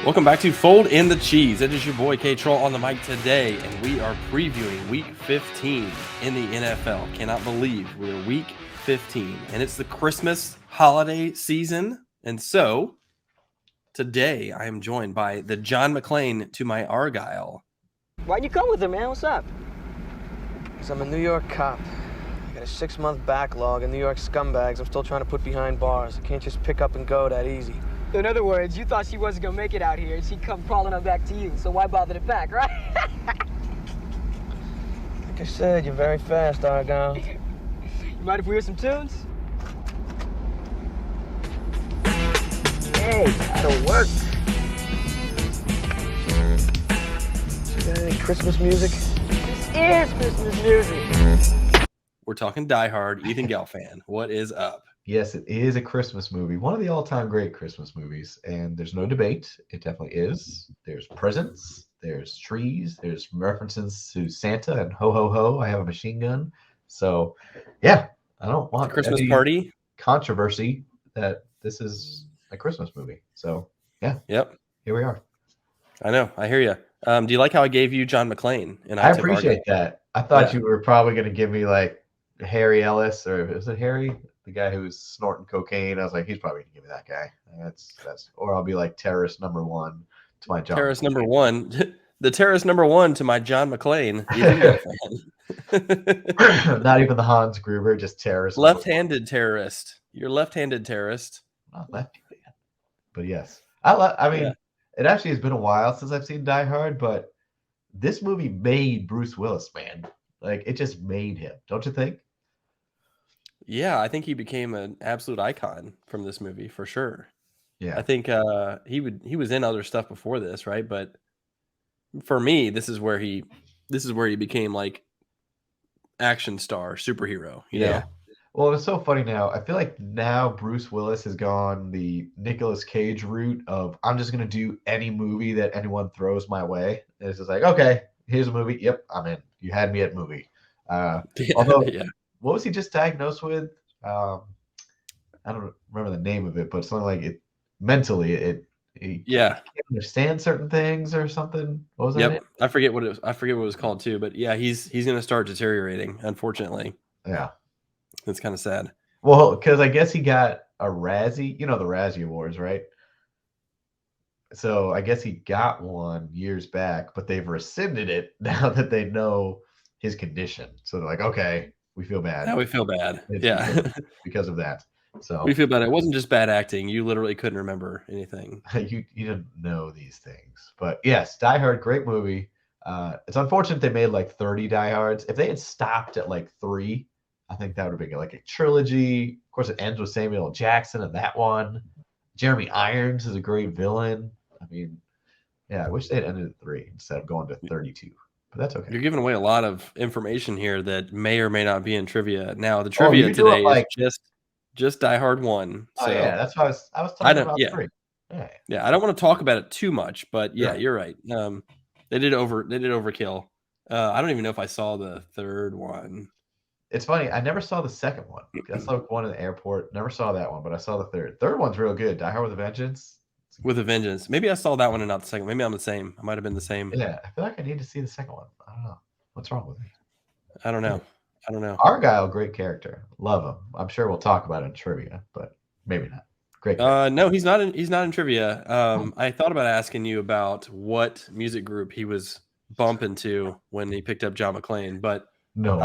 Welcome back to Fold in the Cheese. It is your boy K-Troll on the mic today, and we are previewing Week 15 in the NFL. Cannot believe we're Week 15, and it's the Christmas holiday season. And so, today I am joined by the John McClane to my Argyle. Why'd you come with him, man? What's up? Because I'm a New York cop. I got a 6-month backlog, and New York scumbags I'm still trying to put behind bars. I can't just pick up and go that easy. In other words, you thought she wasn't gonna make it out here, and she'd come crawling on back to you, so why bother to pack, right? Like I said, you're very fast, Argyle. You mind if we hear some tunes? Hey, that'll work. You got any Christmas music? This is Christmas music. We're talking Die Hard, Ethan Gelfand. What is up? Yes, it is a Christmas movie. One of the all-time great Christmas movies. And there's no debate. It definitely is. There's presents. There's trees. There's references to Santa and ho, ho, ho, I have a machine gun. So, yeah, I don't want Christmas any party controversy that this is a Christmas movie. So, yeah. Yep. Here we are. I know. I hear you. Do you like how I gave you John McClane? And I appreciate that. I thought Yeah. you were probably going to give me like Harry Ellis, or is it Harry? The guy who was snorting cocaine. I was like, he's probably gonna give me that guy. That's or I'll be like terrorist number one to my John. Terrorist number one. The terrorist number one to my John McClane. Not even the Hans Gruber, just terrorist. Left-handed terrorist. You're left-handed terrorist. Not lefty man. But yes. I mean, Yeah. It actually has been a while since I've seen Die Hard, but this movie made Bruce Willis, man. Like it just made him, don't you think? Yeah, I think he became an absolute icon from this movie for sure. Yeah. I think he was in other stuff before this, right? But for me, this is where he became like action star, superhero, you know? Well, it's so funny now. I feel like now Bruce Willis has gone the Nicolas Cage route of I'm just gonna do any movie that anyone throws my way. And it's just like, okay, here's a movie. Yep, I'm in. You had me at movie. Although what was he just diagnosed with? I don't remember the name of it, but something like it mentally he can't understand certain things or something. What was that? Yep. I forget what it was called too, but yeah, he's gonna start deteriorating, unfortunately. Yeah. It's kind of sad. Well, because I guess he got a Razzie, the Razzie Awards, right? So I guess he got one years back, but they've rescinded it now that they know his condition. So they're like, okay, we feel bad. Now we feel bad. It's because of that. So we feel bad. It wasn't just bad acting. You literally couldn't remember anything. you didn't know these things. But yes, Die Hard, great movie. It's unfortunate they made like 30 Die Hards. If they had stopped at like 3, I think that would have been like a trilogy. Of course, it ends with Samuel L. Jackson in that one. Jeremy Irons is a great villain. I mean, yeah, I wish they had ended at 3 instead of going to 32. But that's okay. You're giving away a lot of information here that may or may not be in trivia. Now, the trivia today is just Die Hard 1. So yeah, that's what I was talking about 3. Yeah, I don't want to talk about it too much, but yeah, you're right. They did overkill. I don't even know if I saw the third one. It's funny. I never saw the second one. I saw one in the airport. Never saw that one, but I saw the third. Third one's real good. Die Hard with a Vengeance. With a Vengeance. Maybe I saw that one and not the second. Maybe I'm the same. I might have been the same. Yeah, I feel like I need to see the second one. I don't know. What's wrong with me? I don't know. Argyle, great character. Love him. I'm sure we'll talk about it in trivia, but maybe not. Great character. No, he's not in trivia. I thought about asking you about what music group he was bumping to when he picked up John McClane, but no,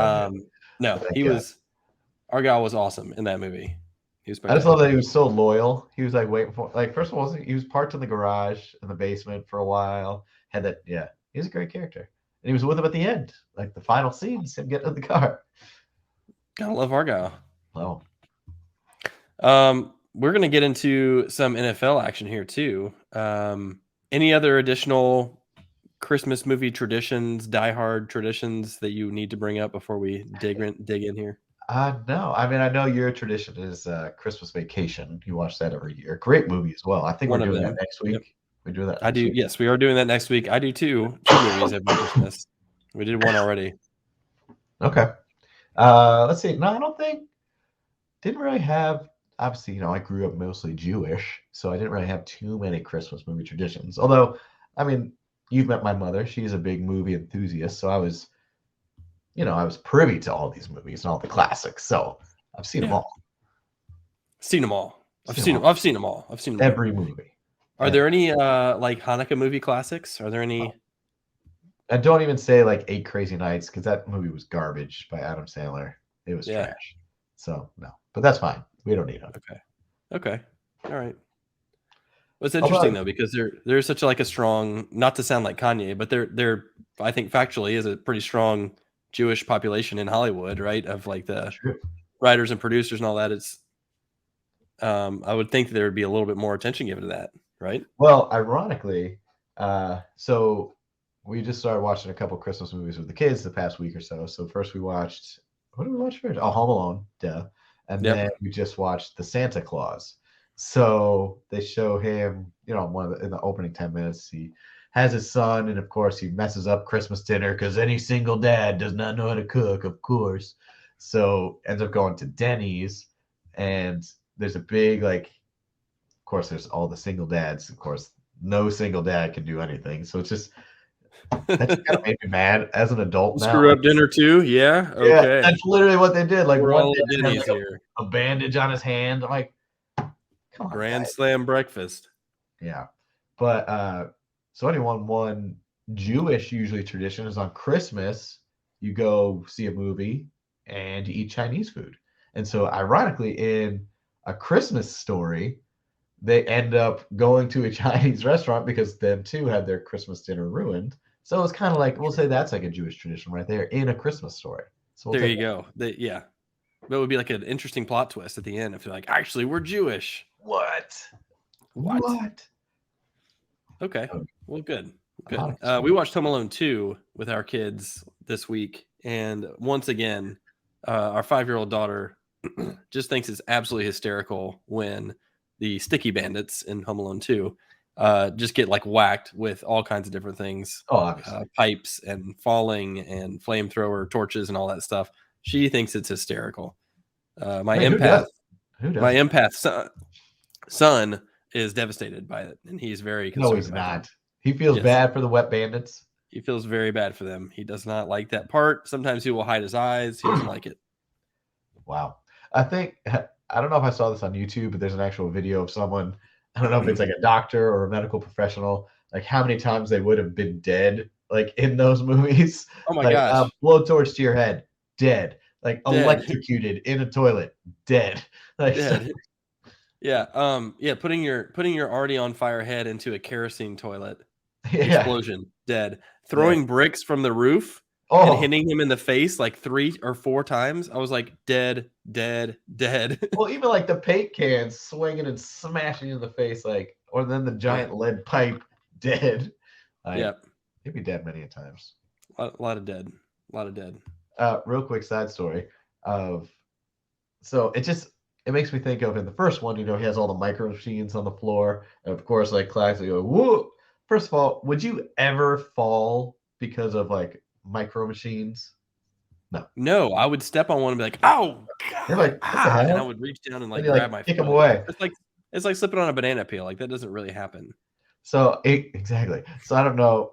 Argyle was awesome in that movie. I just love that he was so loyal. He was like waiting for, like, first of all, he was parked in the garage in the basement for a while. Had that, he was a great character, and he was with him at the end, like the final scenes, him getting in the car. Gotta love Argyle. Oh, we're gonna get into some NFL action here too. Any other additional Christmas movie traditions, Die Hard traditions that you need to bring up before we dig in here? No. I mean, I know your tradition is Christmas Vacation. You watch that every year. Great movie as well. I think we're doing that next week. Yep. We do that. I do. Week. Yes, we are doing that next week. I do too. 2 movies every Christmas. We did one already. Okay. Let's see. No, I don't think. Didn't really have obviously, I grew up mostly Jewish, so I didn't really have too many Christmas movie traditions. Although, I mean, you've met my mother; she's a big movie enthusiast, so I was privy to all these movies and all the classics. So I've seen them Yeah. all. Seen them all. I've Seen seen them them. I've seen them all. I've seen them all. Every movie. Are there any like Hanukkah movie classics? Are there any? And don't even say like Eight Crazy Nights, because that movie was garbage by Adam Sandler. It was Yeah. trash. So no, but that's fine. We don't need them. Okay. All right. Well, it's interesting though because there's such like a strong, not to sound like Kanye, but they're I think factually is a pretty strong Jewish population in Hollywood, right? Of like the True. writers and producers and all that. It's I would think there would be a little bit more attention given to that, right? Well, ironically, so we just started watching a couple Christmas movies with the kids the past week or so. So first we watched, what did we watch first? Oh, Home Alone, duh. And Yep. then we just watched The Santa Claus. So they show him, in the opening 10 minutes, he has his son, and of course he messes up Christmas dinner because any single dad does not know how to cook, of course. So ends up going to Denny's, and there's a big of course, there's all the single dads. Of course, no single dad can do anything. So it's just that just kind of made me mad as an adult now. Screw up dinner too? Yeah. Okay. Yeah, that's literally what they did. Like We're one all dad had, Denny's here. a bandage on his hand. I'm like, come on, Grand guys. Slam breakfast. Yeah, but so anyone one Jewish usually tradition is on Christmas you go see a movie and you eat Chinese food. And so ironically, in A Christmas Story, they end up going to a Chinese restaurant because them too had their Christmas dinner ruined. So it's kind of like, we'll say that's like a Jewish tradition right there in A Christmas Story. So There you go. Yeah. That would be like an interesting plot twist at the end if they're like, actually, we're Jewish. What? Okay. Well, good. Oh, Good. We watched Home Alone 2 with our kids this week. And once again, our 5-year-old daughter just thinks it's absolutely hysterical when the sticky bandits in Home Alone 2 just get like whacked with all kinds of different things. Oh, obviously. Pipes and falling and flamethrower torches and all that stuff. She thinks it's hysterical. My empath son is devastated by it, and he's very concerned. No, he's not. He feels bad for the wet bandits. He feels very bad for them. He does not like that part. Sometimes he will hide his eyes. He doesn't like it. Wow. I don't know if I saw this on YouTube, but there's an actual video of someone, I don't know if it's like a doctor or a medical professional, like how many times they would have been dead, like in those movies. Oh my gosh. Blowtorch to your head, dead. Like Dead. Electrocuted in a toilet, dead. Like, Dead. Yeah. Putting your already on fire head into a kerosene toilet. yeah. Explosion. Dead. Throwing bricks from the roof and hitting him in the face like 3 or 4 times. I was like, dead. Well, even like the paint cans swinging and smashing in the face, or then the giant lead pipe, dead. He'd be dead many a times. A lot of dead. Real quick side story so it makes me think of in the first one, he has all the micro machines on the floor. And of course, like classically go, whoa. First of all, would you ever fall because of like micro machines? No, I would step on one and be like, "Oh, God!" You're like, and I would reach down and like grab my kick foot. them away. It's like slipping on a banana peel. Like that doesn't really happen. So exactly. So I don't know.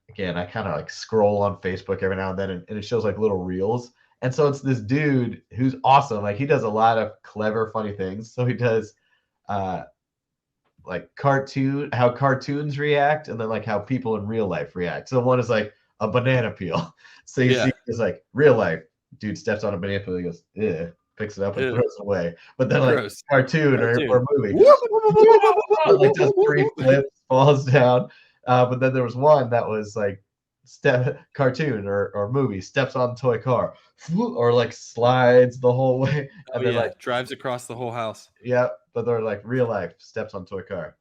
Again, I kind of like scroll on Facebook every now and then, and it shows like little reels. And so it's this dude who's awesome. Like he does a lot of clever, funny things. So he does like how cartoons react, and then like how people in real life react. So one is like a banana peel. So you see it's like real life dude steps on a banana peel, he goes, "Ew," picks it up and throws it away. But then like cartoon or movie, like does 3 flips, falls down. But then there was one that was like cartoon or movie, steps on toy car, or like slides the whole way, and then like drives across the whole house. Yeah, but they're like real life steps on toy car.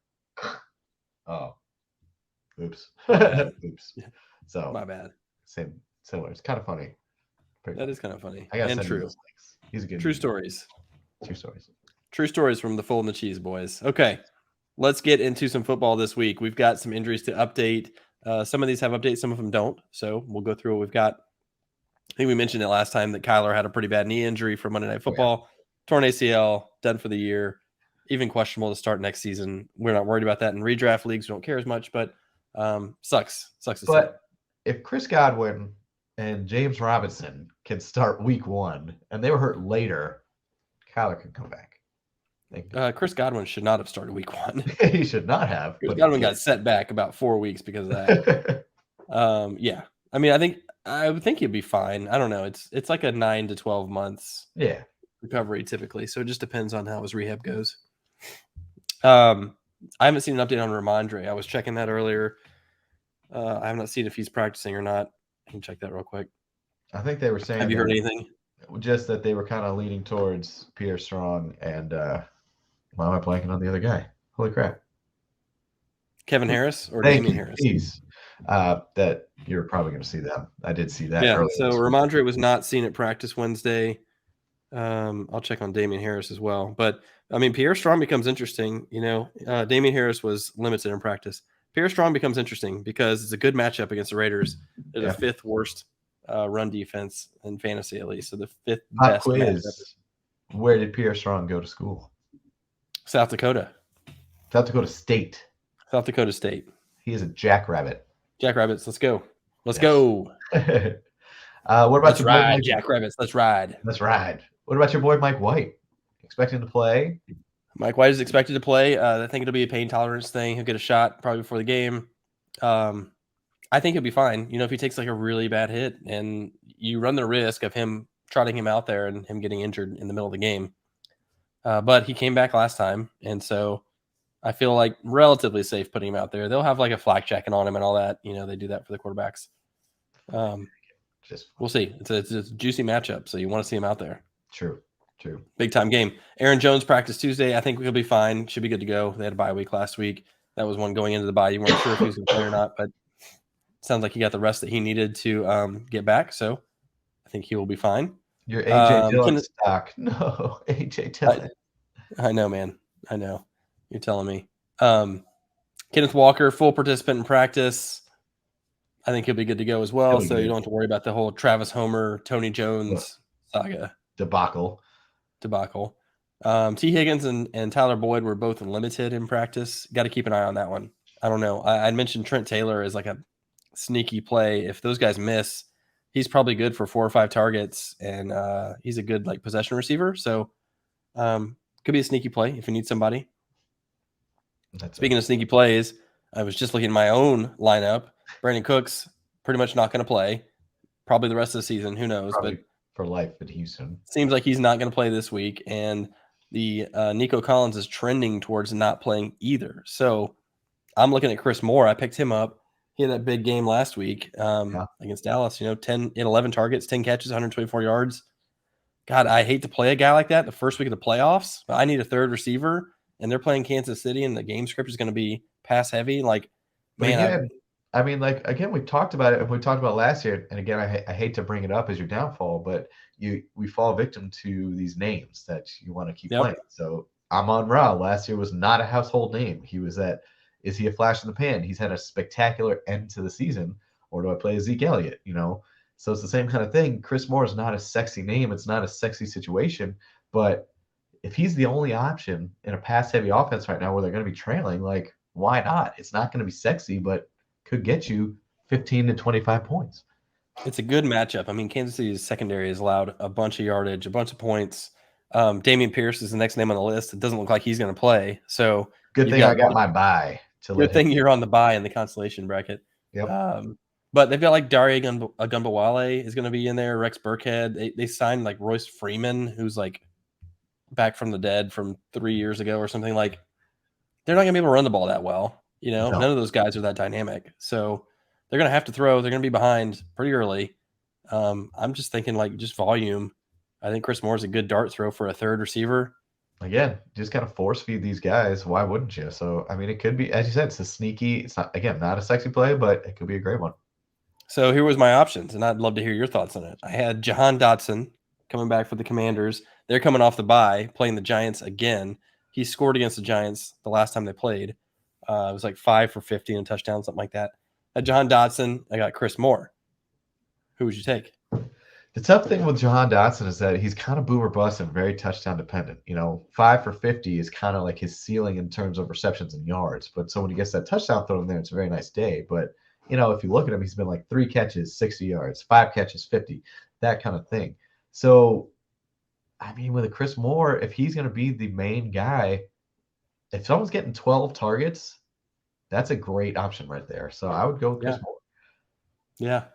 Oh, oops. Oops. So my bad. Similar. It's kind of funny. That is kind of funny. I gotta and send true. you those links. He's a good True dude. stories. True stories. True stories from the Full and the Cheese boys. Okay, let's get into some football this week. We've got some injuries to update. Some of these have updates, some of them don't. So we'll go through what we've got. I think we mentioned it last time that Kyler had a pretty bad knee injury for Monday Night Football. torn ACL, done for the year, even questionable to start next season. We're not worried about that in redraft leagues. We don't care as much, but sucks to see. But if Chris Godwin and James Robinson can start week 1 and they were hurt later, Kyler can come back. Chris Godwin should not have started week 1. He should not have. Chris Godwin got set back about 4 weeks because of that. Yeah. I mean, I would think he'd be fine. I don't know. It's like a 9 to 12 months recovery typically. So it just depends on how his rehab goes. I haven't seen an update on Ramondre. I was checking that earlier. I have not seen if he's practicing or not. I can check that real quick. I think they were saying. Have you heard anything? Just that they were kind of leaning towards Pierre Strong and why am I blanking on the other guy? Holy crap. Kevin Harris or Damien Harris? Please. That you're probably going to see them. I did see that. Yeah, so Ramondre was not seen at practice Wednesday. I'll check on Damien Harris as well. But, I mean, Pierre Strong becomes interesting. Damien Harris was limited in practice. Pierre Strong becomes interesting because it's a good matchup against the Raiders. They're the 5th worst run defense in fantasy, at least. So the 5th best matchup. Where did Pierre Strong go to school? South Dakota. South Dakota State. South Dakota State. He is a jackrabbit. Jackrabbits, let's go. Let's go. What about let's ride, Jackrabbits. Let's ride. Let's ride. What about your boy Mike White? Expecting to play? Mike White is expected to play. I think it'll be a pain tolerance thing. He'll get a shot probably before the game. I think he'll be fine. If he takes like a really bad hit and you run the risk of him trotting him out there and him getting injured in the middle of the game. But he came back last time. And so I feel like relatively safe putting him out there. They'll have like a flak jacket on him and all that. They do that for the quarterbacks. We'll see. It's a juicy matchup. So you want to see him out there. True. Big time game. Aaron Jones practiced Tuesday. I think he'll be fine. Should be good to go. They had a bye week last week. That was one going into the bye. You weren't sure if he was going to play or not, but it sounds like he got the rest that he needed to get back. So I think he will be fine. Your AJ Dillon stock. No, AJ Dillon. I know, man. I know. You're telling me. Kenneth Walker, full participant in practice. I think he'll be good to go as well. So you don't have to worry about the whole Travis Homer, Tony Jones saga. Debacle. T. Higgins and Tyler Boyd were both limited in practice. Got to keep an eye on that one. I don't know. I mentioned Trent Taylor as like a sneaky play. If those guys miss, he's probably good for 4 or 5 targets, and he's a good like possession receiver. So could be a sneaky play if you need somebody. Speaking of sneaky plays, I was just looking at my own lineup. Brandon Cooks pretty much not going to play. Probably the rest of the season. Who knows? But for life at Houston. Seems like he's not going to play this week. And the Nico Collins is trending towards not playing either. So I'm looking at Chris Moore. I picked him up. He had that big game last week against Dallas. 11 targets, 10 catches, 124 yards. God, I hate to play a guy like that the first week of the playoffs. But I need a third receiver. And they're playing Kansas City, and the game script is going to be pass heavy. Like, man, again, we talked about it. We talked about last year, and again, I hate to bring it up as your downfall, but we fall victim to these names that you want to keep playing. So Amon-Ra last year was not a household name. He was is he a flash in the pan? He's had a spectacular end to the season, or do I play Zeke Elliott? So it's the same kind of thing. Chris Moore is not a sexy name. It's not a sexy situation, but if he's the only option in a pass-heavy offense right now where they're going to be trailing, like, why not? It's not going to be sexy, but could get you 15 to 25 points. It's a good matchup. I mean, Kansas City's secondary has allowed a bunch of yardage, a bunch of points. Dameon Pierce is the next name on the list. It doesn't look like he's going to play. So good thing I got my bye. Good thing you're on the bye in the consolation bracket. Yep. But they've got like Daria Agumbawale is going to be in there. Rex Burkhead. They signed like Royce Freeman, who's like back from the dead from 3 years ago or something. Like, they're not going to be able to run the ball that well. No. None of those guys are that dynamic. So they're going to have to throw. They're going to be behind pretty early. I'm just thinking like just volume. I think Chris Moore is a good dart throw for a third receiver. Again, just kind of force feed these guys. Why wouldn't you? So, I mean, it could be, as you said, it's not a sexy play, but it could be a great one. So here was my options, and I'd love to hear your thoughts on it. I had Jahan Dotson coming back for the Commanders. They're coming off the bye, playing the Giants again. He scored against the Giants the last time they played. It was like 5 for 50 and a touchdown, something like that. At Jahan Dotson, I got Chris Moore. Who would you take? The tough thing with Jahan Dotson is that he's kind of boomer bust and very touchdown dependent. 5 for 50 is kind of like his ceiling in terms of receptions and yards. But so when he gets that touchdown thrown in there, it's a very nice day. But, if you look at him, he's been like 3 catches, 60 yards, 5 catches, 50, that kind of thing. So, I mean, with a Chris Moore, if he's going to be the main guy, if someone's getting 12 targets, that's a great option right there. So I would go with Chris Moore. Yeah.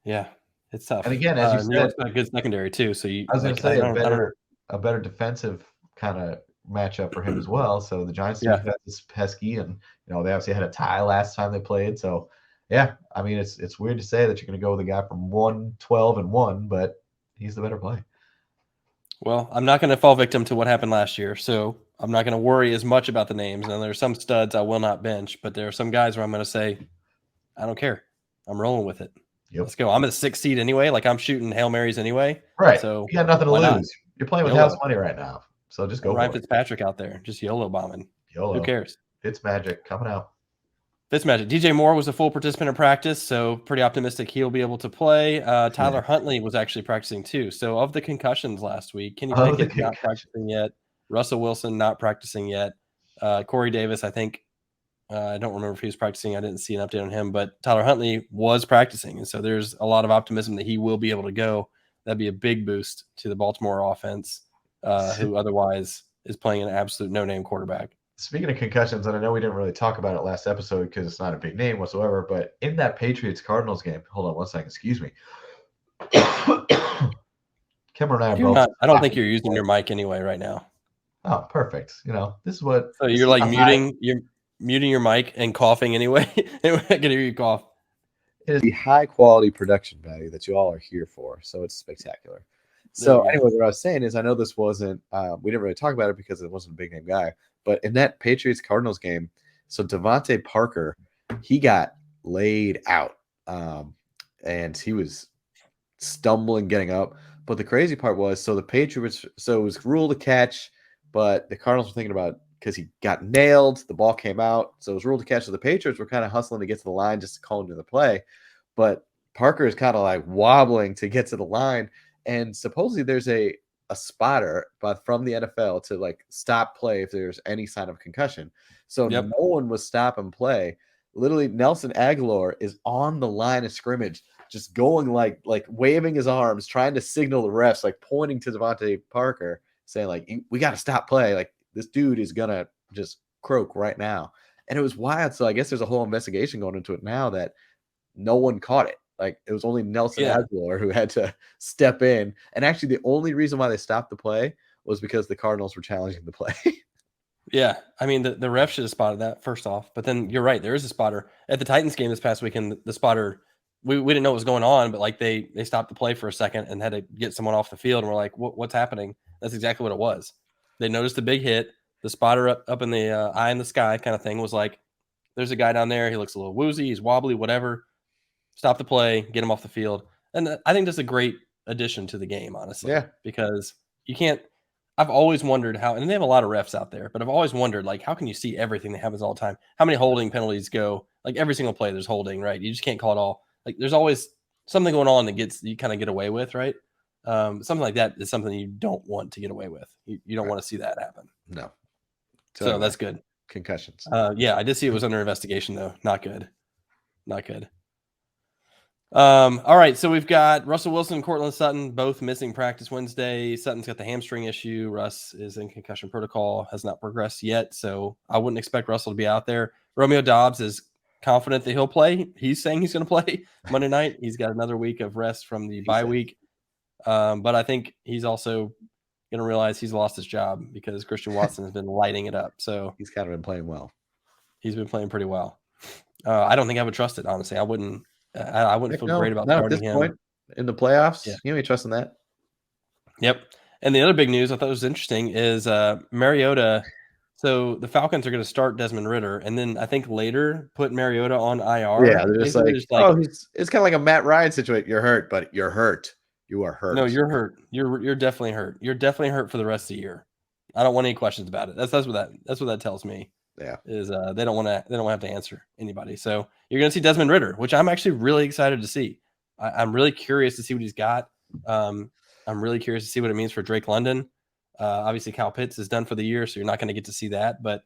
Yeah. It's tough. And again, as you New said, York's got a good secondary too. So I was going to say a better defensive kind of matchup for him as well. So the Giants defense is pesky, and they obviously had a tie last time they played. So yeah, I mean it's weird to say that you're going to go with a guy from 1-12-1, but he's the better play. Well, I'm not going to fall victim to what happened last year, so I'm not going to worry as much about the names. And there's some studs I will not bench, but there are some guys where I'm going to say, I don't care. I'm rolling with it. Yep. Let's go. I'm at a 6 seed anyway. Like I'm shooting Hail Marys anyway. Right. So you got nothing to lose. Not? You're playing with house money right now. So just go Ryan for it. Fitzpatrick out there, just YOLO bombing. YOLO. Who cares? Fitzmagic coming out. Fitzmagic. DJ Moore was a full participant in practice, so pretty optimistic he'll be able to play. Tyler Huntley was actually practicing too. So of the concussions last week, Kenny Pickett not practicing yet. Russell Wilson not practicing yet. Corey Davis, I think, I don't remember if he was practicing. I didn't see an update on him, but Tyler Huntley was practicing. And so there's a lot of optimism that he will be able to go. That'd be a big boost to the Baltimore offense, who otherwise is playing an absolute no-name quarterback. Speaking of concussions, and I know we didn't really talk about it last episode because it's not a big name whatsoever, but in that Patriots-Cardinals game, hold on one second, excuse me. Cameron and I are both. I don't think you're using your mic anyway right now. Oh, perfect. This is what. So you're like muting your mic and coughing anyway. I can hear you cough. It is the high quality production value that you all are here for. So it's spectacular. So anyway, what I was saying is I know this wasn't, we didn't really talk about it because it wasn't a big name guy, but in that Patriots Cardinals game, so Devontae Parker, he got laid out and he was stumbling getting up. But the crazy part was, so the Patriots, so it was ruled a catch, but the Cardinals were thinking about, because he got nailed, the ball came out, so it was ruled a catch. So the Patriots were kind of hustling to get to the line just to call into the play. But Parker is kind of like wobbling to get to the line. And supposedly there's a spotter from the NFL to like stop play if there's any sign of concussion. So no one was stop and play. Literally, Nelson Aguilar is on the line of scrimmage, just going like waving his arms, trying to signal the refs, like pointing to Devontae Parker, saying like, we got to stop play. Like this dude is going to just croak right now. And it was wild. So I guess there's a whole investigation going into it now that no one caught it. Like it was only Nelson Aguilar who had to step in. And actually the only reason why they stopped the play was because the Cardinals were challenging the play. Yeah. I mean, the ref should have spotted that first off, but then you're right. There is a spotter at the Titans game this past weekend. The spotter, we didn't know what was going on, but like they stopped the play for a second and had to get someone off the field. And we're like, what's happening? That's exactly what it was. They noticed the big hit. The spotter up in the eye in the sky kind of thing was like, there's a guy down there. He looks a little woozy. He's wobbly, whatever. Stop the play, get him off the field. And I think that's a great addition to the game, honestly. Yeah. Because you can't – I've always wondered how – and they have a lot of refs out there, but I've always wondered, like, how can you see everything that happens all the time? How many holding penalties go – like, every single play there's holding, right? You just can't call it all. Like, there's always something going on that you kind of get away with, right? Something like that is something you don't want to get away with. You don't want to see that happen. No. So that's good. Concussions. Yeah, I did see it was under investigation, though. Not good. Not good. All right, so we've got Russell Wilson and Cortland Sutton both missing practice Wednesday. Sutton's got the hamstring issue. Russ is in concussion protocol, has not progressed yet, so I wouldn't expect Russell to be out there. Romeo Doubs is confident that he'll play. He's saying he's going to play Monday night. He's got another week of rest from the bye week, but I think he's also going to realize he's lost his job because Christian Watson has been lighting it up. So he's kind of been playing well. He's been playing pretty well. I don't think I would trust it, honestly. I wouldn't feel great about starting him. Point in the playoffs. Yeah. You ain't trusting that. Yep. And the other big news I thought was interesting is Mariota. So the Falcons are going to start Desmond Ridder, and then I think later put Mariota on IR. Yeah, they're just like it's kind of like a Matt Ryan situation. You're hurt, but you're hurt. You are hurt. No, you're hurt. You're definitely hurt. You're definitely hurt for the rest of the year. I don't want any questions about it. That's what that tells me. Yeah, is they don't have to answer anybody. So you're going to see Desmond Ridder, which I'm actually really excited to see. I'm really curious to see what he's got. I'm really curious to see what it means for Drake London. Obviously, Kyle Pitts is done for the year, so you're not going to get to see that. But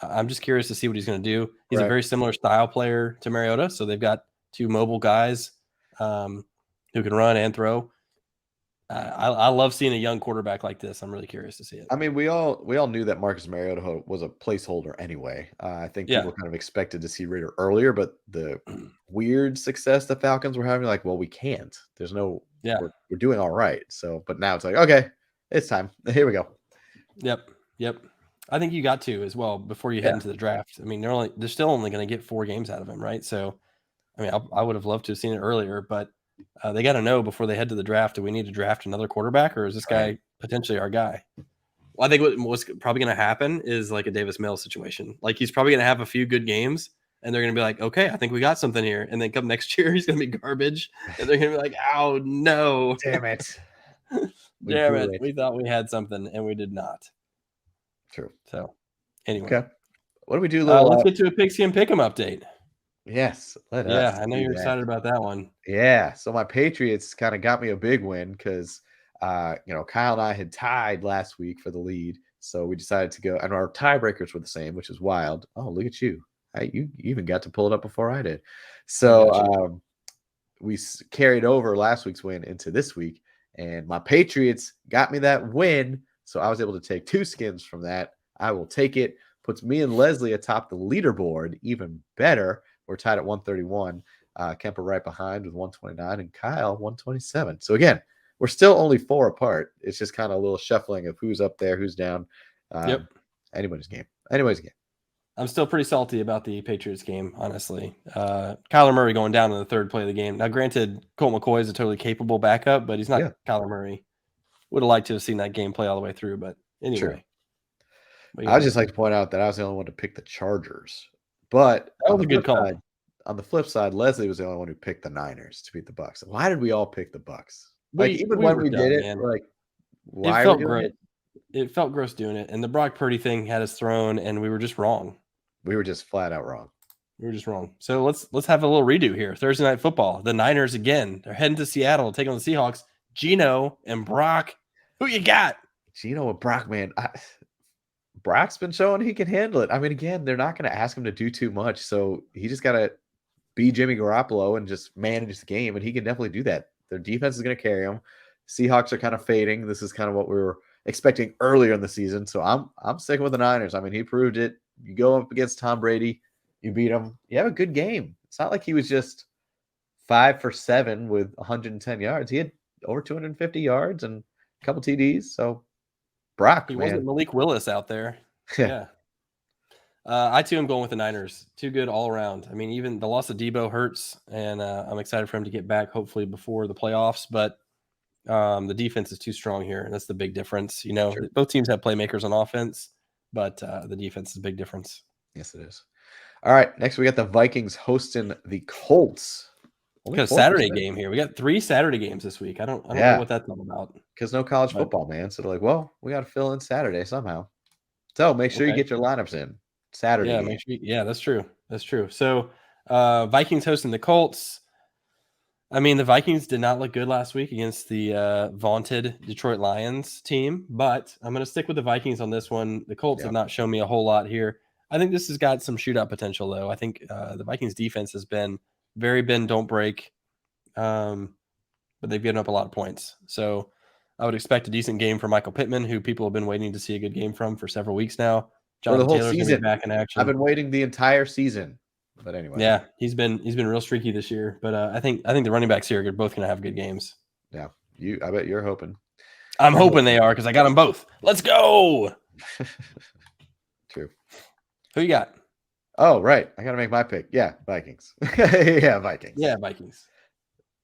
I'm just curious to see what he's going to do. He's a very similar style player to Mariota, so they've got two mobile guys who can run and throw. I love seeing a young quarterback like this. I'm really curious to see it. I mean, we all knew that Marcus Mariota was a placeholder anyway. I think people kind of expected to see Ritter earlier, but the weird success the Falcons were having, like, well, we can't. There's no, we're doing all right. So, but now it's like, okay, it's time. Here we go. Yep. I think you got to as well before you head into the draft. I mean, they're still only going to get 4 games out of him, right? So, I mean, I would have loved to have seen it earlier, but they got to know before they head to the draft, do we need to draft another quarterback, or is this guy potentially our guy? Well, I think what's probably going to happen is like a Davis Mills situation. Like, he's probably going to have a few good games, and they're going to be like, okay, I think we got something here. And then come next year, he's going to be garbage, and they're going to be like, oh, no. Damn it. Damn it. We thought we had something, and we did not. True. So, anyway. Okay. What do we do? Let's get to a Pigskin Pick'em update. Yes. I know you're excited about that one. Yeah. So my Patriots kind of got me a big win because, Kyle and I had tied last week for the lead. So we decided to go, and our tiebreakers were the same, which is wild. Oh, look at you. You even got to pull it up before I did. So we carried over last week's win into this week, and my Patriots got me that win. So I was able to take 2 skins from that. I will take it. Puts me and Leslie atop the leaderboard. Even better. We're tied at 131. Kemper right behind with 129, and Kyle 127. So again, we're still only 4 apart. It's just kind of a little shuffling of who's up there, who's down. Anybody's game. I'm still pretty salty about the Patriots game, honestly. Kyler Murray going down in the 3rd play of the game. Now, granted, Colt McCoy is a totally capable backup, but he's not Kyler Murray. Would have liked to have seen that game play all the way through, but anyway. Sure. I would just like to point out that I was the only one to pick the Chargers. But that was a good call. On the flip side, Leslie was the only one who picked the Niners to beat the Bucs. Why did we all pick the Bucs? Like, even when we did it, we're like, why? It felt great. It felt gross doing it. And the Brock Purdy thing had us thrown, and we were just wrong. We were just flat out wrong. We were just wrong. So let's have a little redo here. Thursday Night Football. The Niners again. They're heading to Seattle to take on the Seahawks. Gino and Brock. Who you got? Gino and Brock, man. Brock's been showing he can handle it. I mean, again, they're not going to ask him to do too much. So he just got to be Jimmy Garoppolo and just manage the game. And he can definitely do that. Their defense is going to carry them. Seahawks are kind of fading. This is kind of what we were expecting earlier in the season. So I'm sticking with the Niners. I mean, he proved it. You go up against Tom Brady, you beat him. You have a good game. It's not like he was just 5 for 7 with 110 yards. He had over 250 yards and a couple TDs. So Brock, he wasn't Malik Willis out there. Yeah. I too am going with the Niners. Too good all around. I mean, even the loss of Debo hurts, and I'm excited for him to get back hopefully before the playoffs. But the defense is too strong here, and that's the big difference. Both teams have playmakers on offense, but the defense is a big difference. Yes, it is. All right, next we got the Vikings hosting the Colts. We got a Saturday game here. We got 3 Saturday games this week. I don't know what that's all about. Because no college football, man. So they're like, well, we got to fill in Saturday somehow. So make sure you get your lineups in Saturday. Yeah, that's true. That's true. So Vikings hosting the Colts. I mean, the Vikings did not look good last week against the vaunted Detroit Lions team, but I'm going to stick with the Vikings on this one. The Colts have not shown me a whole lot here. I think this has got some shootout potential, though. I think the Vikings defense has been very bend, don't break, but they've given up a lot of points. So I would expect a decent game for Michael Pittman, who people have been waiting to see a good game from for several weeks now. Jonathan Taylor's going to be back in action. I've been waiting the entire season, but anyway. Yeah, he's been real streaky this year, but I think the running backs here are both going to have good games. Yeah, I bet you're hoping. I'm hoping they are because I got them both. Let's go. True. Who you got? Oh, right. I got to make my pick. Yeah, Vikings. Vikings. Yeah, Vikings.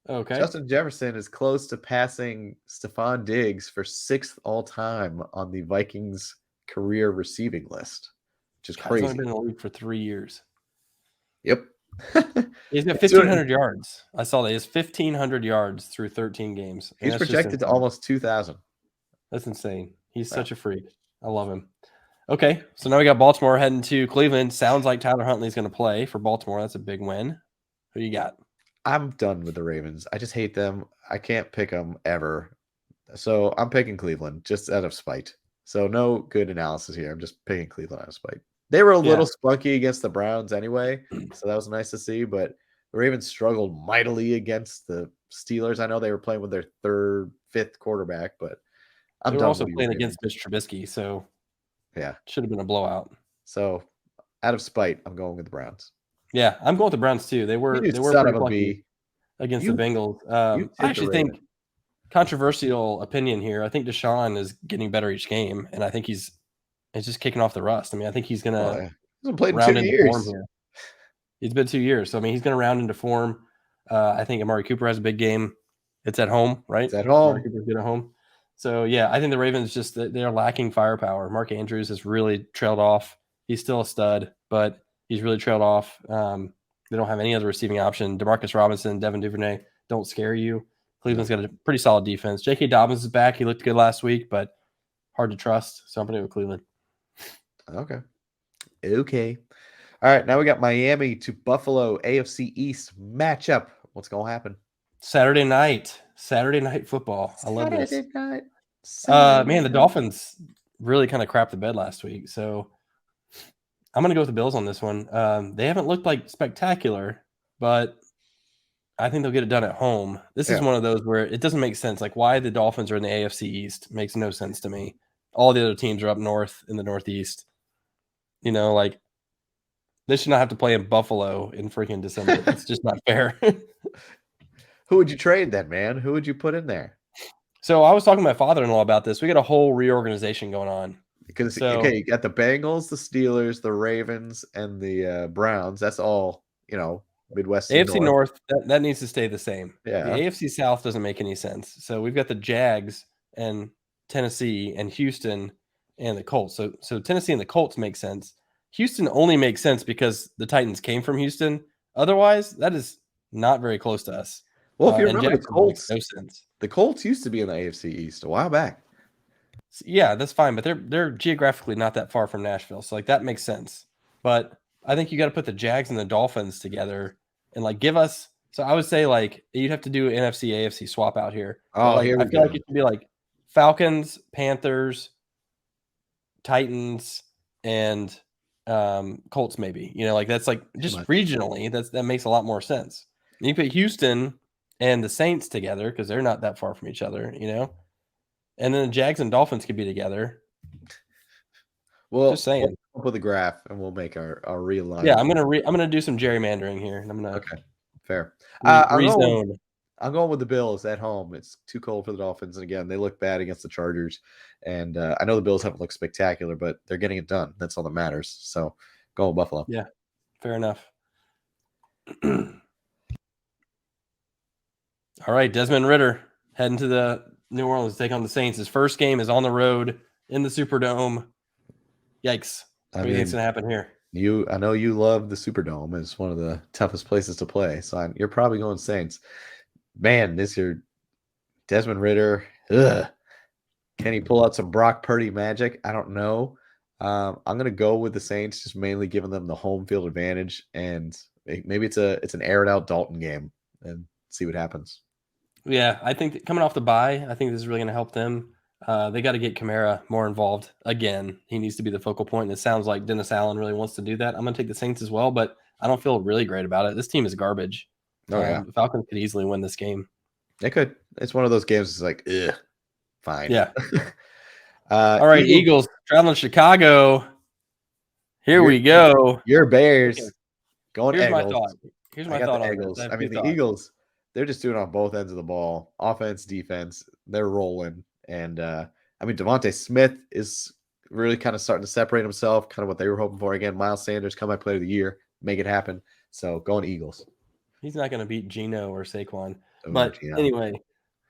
Okay. Justin Jefferson is close to passing Stephon Diggs for 6th all-time on the Vikings career receiving list, which is crazy. He's only been in the league for 3 years. Yep. He's got 1,500 yards. I saw that. He has 1,500 yards through 13 games. He's projected to almost 2,000. That's insane. He's such a freak. I love him. Okay, so now we got Baltimore heading to Cleveland. Sounds like Tyler Huntley's going to play for Baltimore. That's a big win. Who you got? I'm done with the Ravens. I just hate them. I can't pick them ever. So I'm picking Cleveland just out of spite. So no good analysis here. I'm just picking Cleveland out of spite. They were a little spunky against the Browns anyway, so that was nice to see. But the Ravens struggled mightily against the Steelers. I know they were playing with their third, fifth quarterback, but They were also playing against Mitch Trubisky, so yeah, should have been a blowout. So out of spite, I'm going with the Browns. Yeah, I'm going with the Browns too. They were pretty lucky against the Bengals. I actually think controversial opinion here. I think Deshaun is getting better each game, and I think he's just kicking off the rust. I mean, I think he's gonna round into form here. It's been 2 years, so I mean, he's gonna round into form. I think Amari Cooper has a big game. It's at home, right? It's at home. Amari Cooper's good at home. So yeah, I think the Ravens just they're lacking firepower. Mark Andrews has really trailed off. He's still a stud, but he's really trailed off. They don't have any other receiving option. Demarcus Robinson, Devin Duvernay don't scare you. Cleveland's got a pretty solid defense. J.K. Dobbins is back. He looked good last week, but hard to trust. So I'm putting it with Cleveland. Okay. All right, now we got Miami to Buffalo, AFC East matchup. What's going to happen? Saturday night football. I love this. Man, the Dolphins really kind of crapped the bed last week, so I'm going to go with the Bills on this one. They haven't looked like spectacular, but I think they'll get it done at home. This is one of those where it doesn't make sense. Like why the Dolphins are in the AFC East makes no sense to me. All the other teams are up north in the Northeast. You know, like they should not have to play in Buffalo in freaking December. It's just not fair. Who would you trade then, man? Who would you put in there? So I was talking to my father-in-law about this. We got a whole reorganization going on. Because you got the Bengals, the Steelers, the Ravens, and the Browns. That's all, Midwest. AFC North, that needs to stay the same. Yeah. The AFC South doesn't make any sense. So we've got the Jags and Tennessee and Houston and the Colts. So Tennessee and the Colts make sense. Houston only makes sense because the Titans came from Houston. Otherwise, that is not very close to us. Well, if you remember the Colts, no sense. The Colts used to be in the AFC East a while back. Yeah, that's fine, but they're geographically not that far from Nashville, so like that makes sense. But I think you got to put the Jags and the Dolphins together and like give us. So I would say like you'd have to do NFC AFC swap out here. Oh, like, here we I feel go. like it should be like Falcons, Panthers, Titans, and Colts maybe. Like that's like just regionally. That makes a lot more sense. And you put Houston and the Saints together because they're not that far from each other. And then the Jags and Dolphins could be together. Well, just saying. We'll put the graph and we'll make our realignment. Yeah, I'm gonna do some gerrymandering here, and I'm gonna fair. Rezone. I'm going with the Bills at home. It's too cold for the Dolphins, and again, they look bad against the Chargers. And I know the Bills haven't looked spectacular, but they're getting it done. That's all that matters. So, go with Buffalo. Yeah, fair enough. All right, Desmond Ridder heading to the New Orleans to take on the Saints. His first game is on the road in the Superdome. Yikes. What do you think's going to happen here? I know you love the Superdome. It's one of the toughest places to play. So you're probably going Saints. Man, this year, Desmond Ridder, can he pull out some Brock Purdy magic? I don't know. I'm going to go with the Saints, just mainly giving them the home field advantage. And maybe it's an aired out Dalton game and see what happens. Yeah, I think coming off the bye, I think this is really going to help them. They got to get Kamara more involved again. He needs to be the focal point, and it sounds like Dennis Allen really wants to do that. I'm going to take the Saints as well, but I don't feel really great about it. This team is garbage. The Falcons could easily win this game. They could. It's one of those games that's like, fine. Yeah. All right, Eagles traveling to Chicago. Here we go. Your Bears going Here's Eagles. my thought. Here's my thought on Eagles. this. I mean, the Eagles, they're just doing on both ends of the ball. Offense, defense, they're rolling. And, Devontae Smith is really kind of starting to separate himself, kind of what they were hoping for. Again, Miles Sanders, comeback player of the year, make it happen. So, going Eagles. He's not going to beat Geno or Saquon. But anyway,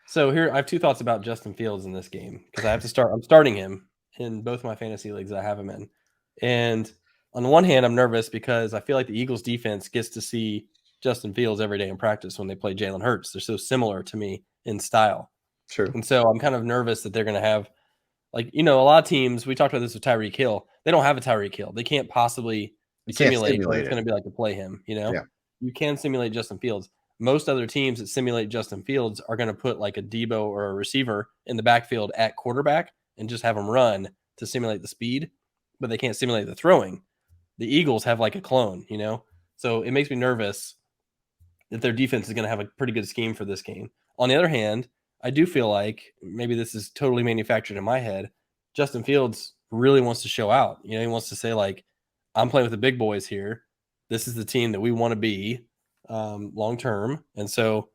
so here I have two thoughts about Justin Fields in this game because I have to start. I'm starting him in both my fantasy leagues I have him in. And on the one hand, I'm nervous because I feel like the Eagles defense gets to see Justin Fields every day in practice when they play Jalen Hurts. They're so similar to me in style. True. And so I'm kind of nervous that they're going to have, a lot of teams, we talked about this with Tyreek Hill. They don't have a Tyreek Hill. They can't possibly simulate what it's going to be like to play him, Yeah. You can simulate Justin Fields. most other teams that simulate Justin Fields are going to put like a Debo or a receiver in the backfield at quarterback and just have them run to simulate the speed, but they can't simulate the throwing. The Eagles have like a clone, so it makes me nervous that their defense is going to have a pretty good scheme for this game. On the other hand, I do feel like maybe this is totally manufactured in my head. Justin Fields really wants to show out. He wants to say like, I'm playing with the big boys here. This is the team that we want to be long term, and so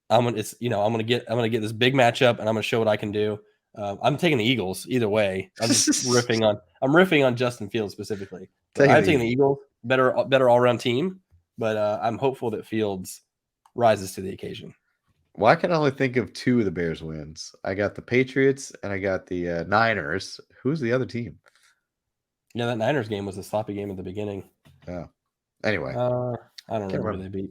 I'm gonna get this big matchup, and I'm gonna show what I can do. I'm taking the Eagles either way. I'm just riffing on Justin Fields specifically. I'm taking the Eagles, better all around team, but I'm hopeful that Fields rises to the occasion. Well, I can only think of 2 of the Bears wins. I got the Patriots and I got the Niners. Who's the other team? Yeah, that Niners game was a sloppy game at the beginning. Oh, anyway, I don't remember who they beat.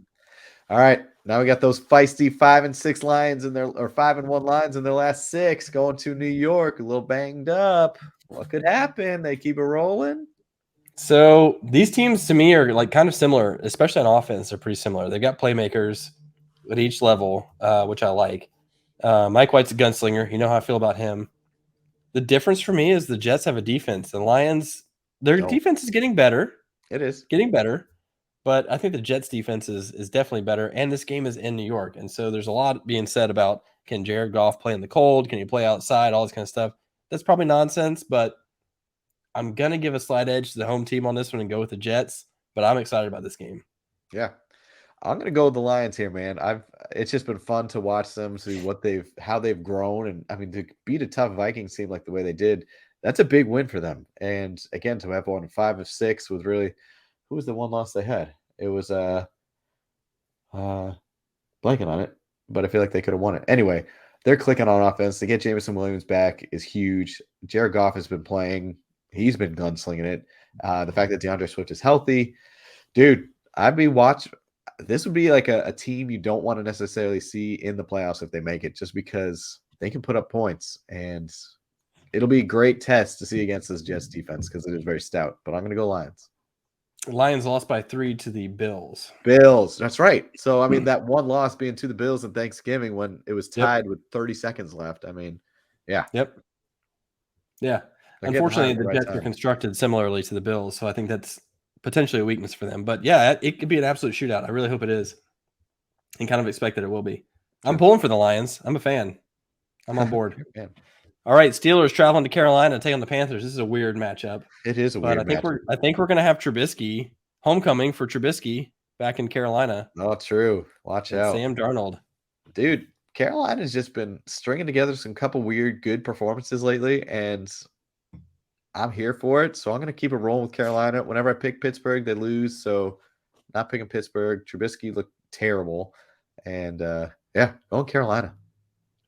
All right, now we got those feisty 5-6 Lions or 5-1 Lions in their last 6 going to New York, a little banged up. What could happen? They keep it rolling. So these teams to me are like kind of similar, especially on offense. They're pretty similar. They've got playmakers at each level, which I like. Mike White's a gunslinger. You know how I feel about him. The difference for me is the Jets have a defense. The Lions, their defense is getting better. It is getting better, but I think the Jets defense is definitely better. And this game is in New York, and so there's a lot being said about can Jared Goff play in the cold? Can he play outside? All this kind of stuff. That's probably nonsense, but I'm gonna give a slight edge to the home team on this one and go with the Jets. But I'm excited about this game. Yeah. I'm gonna go with the Lions here, man. It's just been fun to watch them, see how they've grown, and I mean to beat a tough Vikings team like the way they did, that's a big win for them. And again, to have won 5 of 6 was really, who was the one loss they had? It was blanking on it, but I feel like they could have won it. Anyway, they're clicking on offense. To get Jameson Williams back is huge. Jared Goff has been playing; he's been gunslinging it. The fact that DeAndre Swift is healthy, dude, I'd be watching. This would be like a team you don't want to necessarily see in the playoffs if they make it, just because they can put up points, and it'll be a great test to see against this Jets defense because it is very stout. But I'm going to go Lions. Lions lost by 3 to the Bills. Bills, that's right. So I mean, that one loss being to the Bills in Thanksgiving when it was tied with 30 seconds left. I mean, yeah. Yep. Yeah. Unfortunately, the Jets are constructed similarly to the Bills, so I think that's potentially a weakness for them. But yeah, it could be an absolute shootout. I really hope it is, and kind of expect that it will be. I'm pulling for the Lions. I'm a fan. I'm on board. All right, Steelers traveling to Carolina to take on the Panthers. This is a weird matchup. It is a weird matchup. I think we're going to have Trubisky, homecoming for Trubisky back in Carolina. Oh, true. Watch out. Sam Darnold. Dude, Carolina's just been stringing together some couple weird, good performances lately, and I'm here for it. So I'm going to keep it rolling with Carolina. Whenever I pick Pittsburgh, they lose. So not picking Pittsburgh. Trubisky looked terrible. And going Carolina.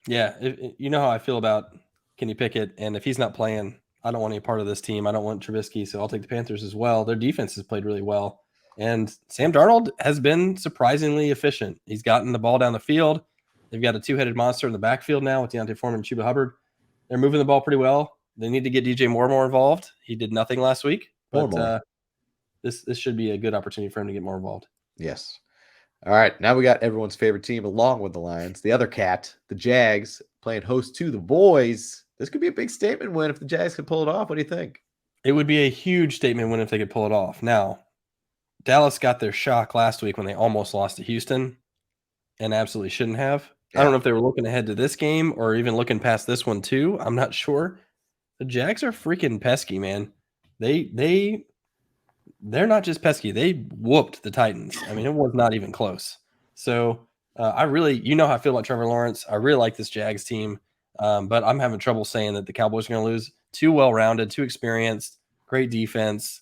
Yeah, you know how I feel about Kenny Pickett, and if he's not playing, I don't want any part of this team. I don't want Trubisky, so I'll take the Panthers as well. Their defense has played really well, and Sam Darnold has been surprisingly efficient. He's gotten the ball down the field. They've got a two-headed monster in the backfield now with Deontay Foreman and Chuba Hubbard. They're moving the ball pretty well. They need to get DJ Moore more involved. He did nothing last week, but this should be a good opportunity for him to get more involved. Yes. All right, now we got everyone's favorite team along with the Lions. The other cat, the Jags, playing host to the boys. This could be a big statement win if the Jags can pull it off. What do you think? It would be a huge statement win if they could pull it off. Now, Dallas got their shock last week when they almost lost to Houston and absolutely shouldn't have. Yeah. I don't know if they were looking ahead to this game or even looking past this one too. I'm not sure. The Jags are freaking pesky, man. They're not just pesky. They whooped the Titans. I mean, it was not even close. So I really, you know how I feel about Trevor Lawrence. I really like this Jags team, but I'm having trouble saying that the Cowboys are going to lose. Too well-rounded, too experienced, great defense,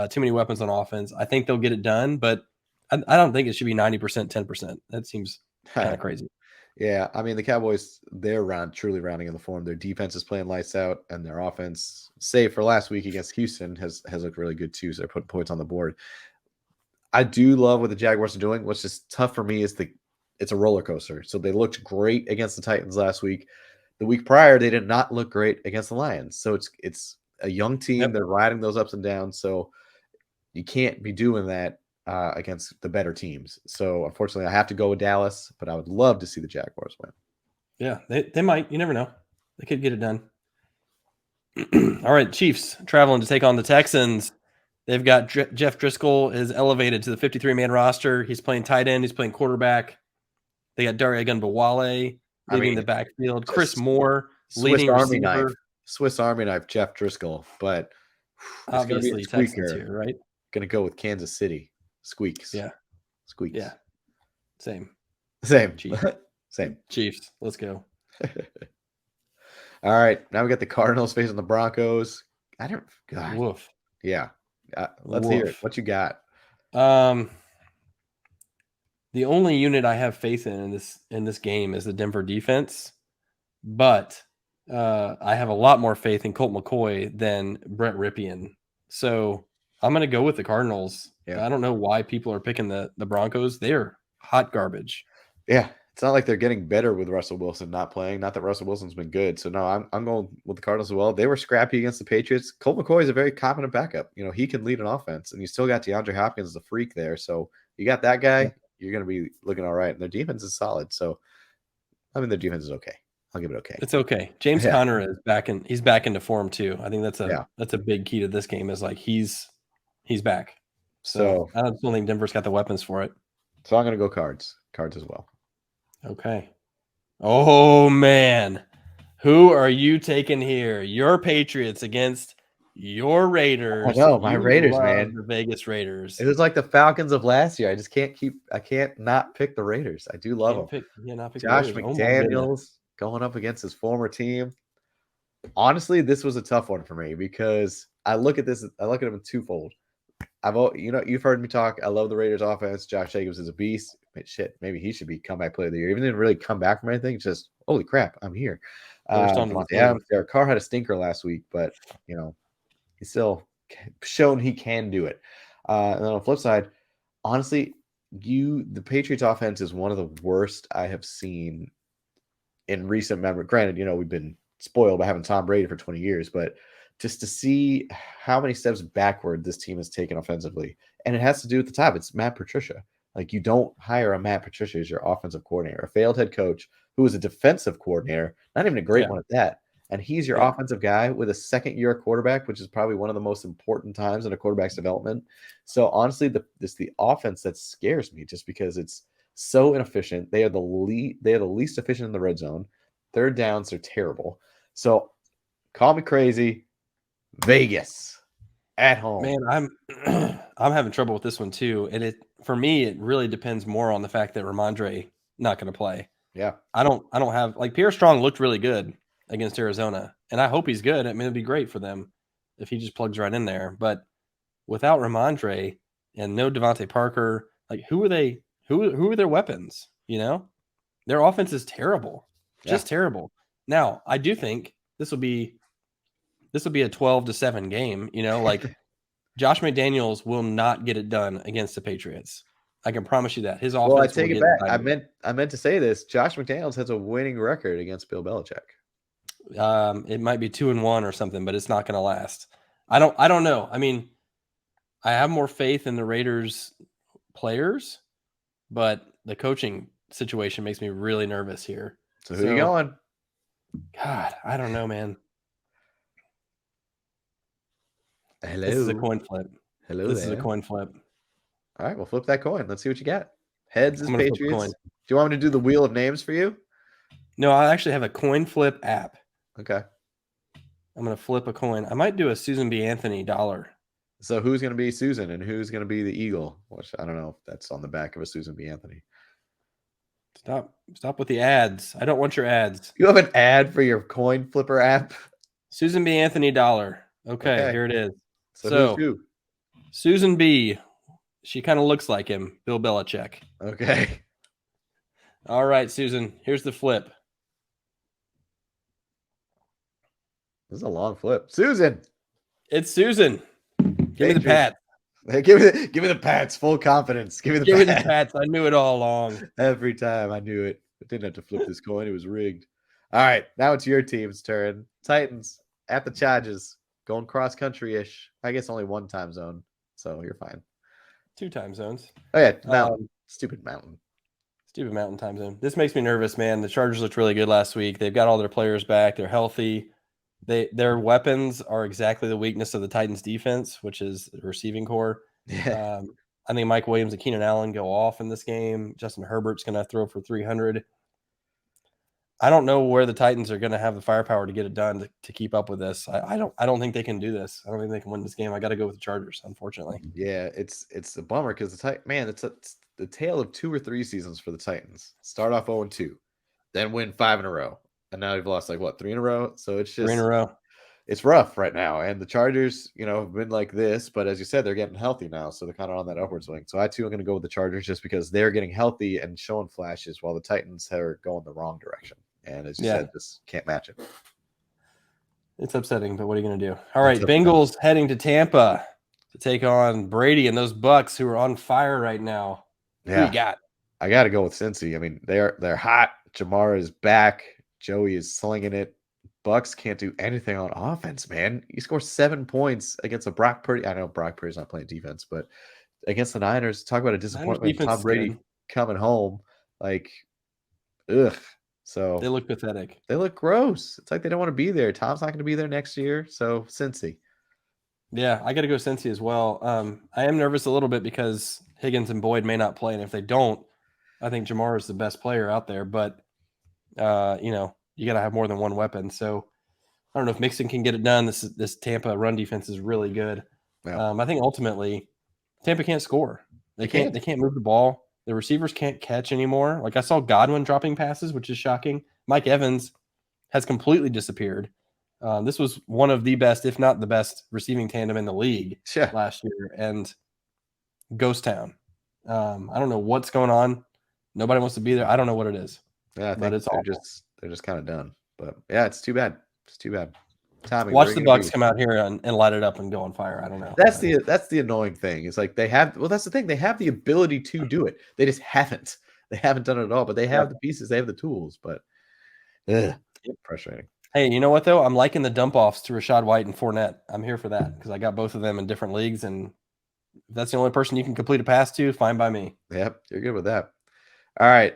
too many weapons on offense. I think they'll get it done, but I don't think it should be 90%, 10%. That seems kind of crazy. Yeah, I mean, the Cowboys, they're truly rounding in the form. Their defense is playing lights out, and their offense, save for last week against Houston, has looked really good too. So they're putting points on the board. I do love what the Jaguars are doing. What's just tough for me is it's a roller coaster. So they looked great against the Titans last week. The week prior, they did not look great against the Lions. So it's a young team. Yep. They're riding those ups and downs. So you can't be doing that. against the better teams. So unfortunately, I have to go with Dallas, but I would love to see the Jaguars win. Yeah, they might. You never know. They could get it done. All right, Chiefs traveling to take on the Texans. They've got Jeff Driscoll is elevated to the 53-man roster. He's playing tight end. He's playing quarterback. They got Daria Gunbawale leading the backfield. Chris Moore leading receiver. Swiss Army knife, Jeff Driscoll. But it's obviously Texans here, right? Going to go with Kansas City. Squeaks. Yeah. Squeaks. Yeah. Same. Chiefs. Same. Chiefs. Let's go. All right. Now we got the Cardinals facing the Broncos. God. Woof. Yeah. Let's hear it. What you got? The only unit I have faith in this game is the Denver defense, but I have a lot more faith in Colt McCoy than Brett Ripien. So I'm going to go with the Cardinals. Yeah. I don't know why people are picking the Broncos. They're hot garbage. Yeah. It's not like they're getting better with Russell Wilson not playing. Not that Russell Wilson's been good. So, no, I'm going with the Cardinals as well. They were scrappy against the Patriots. Colt McCoy is a very competent backup. You know, he can lead an offense, and you still got DeAndre Hopkins as a freak there. So you got that guy, you're going to be looking all right. And their defense is solid. So, I mean, their defense is okay. I'll give it okay. It's okay. James Conner is he's back into form too. I think that's a big key to this game is like he's back. So I don't think Denver's got the weapons for it. So I'm going to go Cards as well. Okay. Oh, man. Who are you taking here? Your Patriots against your Raiders. I know, my Raiders, man. The Vegas Raiders. It was like the Falcons of last year. I can't not pick the Raiders. I do love them. Josh McDaniels going up against his former team. Honestly, this was a tough one for me because I look at them in twofold. You've heard me talk. I love the Raiders offense. Josh Jacobs is a beast. Shit, maybe he should be comeback player of the year. Even didn't really come back from anything. Just holy crap, I'm here. Derek Carr had a stinker last week, but he's still shown he can do it. And then on the flip side, honestly, the Patriots offense is one of the worst I have seen in recent memory. Granted, we've been spoiled by having Tom Brady for 20 years, but just to see how many steps backward this team has taken offensively. And it has to do with the top. It's Matt Patricia. Like, you don't hire a Matt Patricia as your offensive coordinator, a failed head coach who is a defensive coordinator, not even a great one at that. And he's your offensive guy with a second-year quarterback, which is probably one of the most important times in a quarterback's development. So, honestly, it's the offense that scares me just because it's so inefficient. They are the least efficient in the red zone. Third downs are terrible. So, call me crazy. Vegas at home. Man, I'm having trouble with this one too. And for me, it really depends more on the fact that Ramondre not going to play. Yeah. I don't have Pierre Strong looked really good against Arizona, and I hope he's good. I mean, it'd be great for them if he just plugs right in there. But without Ramondre and no Devontae Parker, who are they? Who are their weapons? Their offense is terrible, just terrible. Now, I do think this will be a 12-7 game. Josh McDaniels will not get it done against the Patriots. I can promise you that. His offense. Well, I take it back. I meant to say this. Josh McDaniels has a winning record against Bill Belichick. It might be 2-1 or something, but it's not going to last. I don't know. I mean, I have more faith in the Raiders players, but the coaching situation makes me really nervous here. So who are you going? God, I don't know, man. Hello. This is a coin flip. Hello. This is a coin flip. All right, well, flip that coin. Let's see what you got. Heads is Patriots. Do you want me to do the wheel of names for you? No, I actually have a coin flip app. Okay. I'm going to flip a coin. I might do a Susan B. Anthony dollar. So who's going to be Susan and who's going to be the Eagle? Which I don't know if that's on the back of a Susan B. Anthony. Stop with the ads. I don't want your ads. You have an ad for your coin flipper app? Susan B. Anthony dollar. Okay, here it is. So who's who? Susan B. She kind of looks like him, Bill Belichick. Okay. All right, Susan. Here's the flip. This is a long flip. Susan. It's Susan. Give me the Pats. Hey, give me the Pats. Full confidence. Give me the Pats. I knew it all along. Every time I knew it. I didn't have to flip this coin. It was rigged. All right. Now it's your team's turn. Titans at the Chargers. Going cross country-ish. I guess only one time zone. So you're fine. 2 time zones. Oh yeah, mountain. Stupid mountain. Stupid mountain time zone. This makes me nervous, man. The Chargers looked really good last week. They've got all their players back. They're healthy. Their weapons are exactly the weakness of the Titans defense, which is the receiving core. Yeah. I think Mike Williams and Keenan Allen go off in this game. Justin Herbert's going to throw for 300. I don't know where the Titans are going to have the firepower to get it done to keep up with this. I don't think they can do this. I don't think they can win this game. I got to go with the Chargers, unfortunately. Yeah, it's a bummer because it's the tale of 2 or 3 seasons for the Titans. Start off 0-2, then win 5 in a row, and now they've lost 3 in a row. So it's just 3 in a row. It's rough right now. And the Chargers, have been like this, but as you said, they're getting healthy now, so they're kind of on that upward swing. So I too am going to go with the Chargers just because they're getting healthy and showing flashes, while the Titans are going the wrong direction. And as you said, just can't match it. It's upsetting, but what are you going to do? All right, Bengals heading to Tampa to take on Brady and those Bucks who are on fire right now. Yeah. Who you got? I got to go with Cincy. I mean, they're hot. Jamar is back. Joey is slinging it. Bucks can't do anything on offense, man. You score 7 points against a Brock Purdy. I know Brock Purdy's not playing defense, but against the Niners, talk about a disappointment. Tom Brady coming home, ugh. So they look pathetic. They look gross. It's like they don't want to be there. Tom's not going to be there next year, so Cincy. Yeah, I got to go Cincy as well. I am nervous a little bit because Higgins and Boyd may not play, and if they don't, I think Jamar is the best player out there. But you got to have more than one weapon. So I don't know if Mixon can get it done. This Tampa run defense is really good. Yeah. I think ultimately Tampa can't score. They can't move the ball. The receivers can't catch anymore. I saw Godwin dropping passes, which is shocking. Mike Evans has completely disappeared. This was one of the best, if not the best, receiving tandem in the league last year. And ghost town. I don't know what's going on. Nobody wants to be there. I don't know what it is. Yeah, I think they're just kind of done. But yeah, it's too bad. It's too bad. Tommy, watch the Bucks come out here and light it up and go on fire. I don't know. That's the annoying thing. It's like that's the thing. They have the ability to do it. They just haven't. They haven't done it at all. But they have the pieces. They have the tools. But frustrating. Hey, you know what though? I'm liking the dump offs to Rachaad White and Fournette. I'm here for that because I got both of them in different leagues, and if that's the only person you can complete a pass to, fine by me. Yep, you're good with that. All right.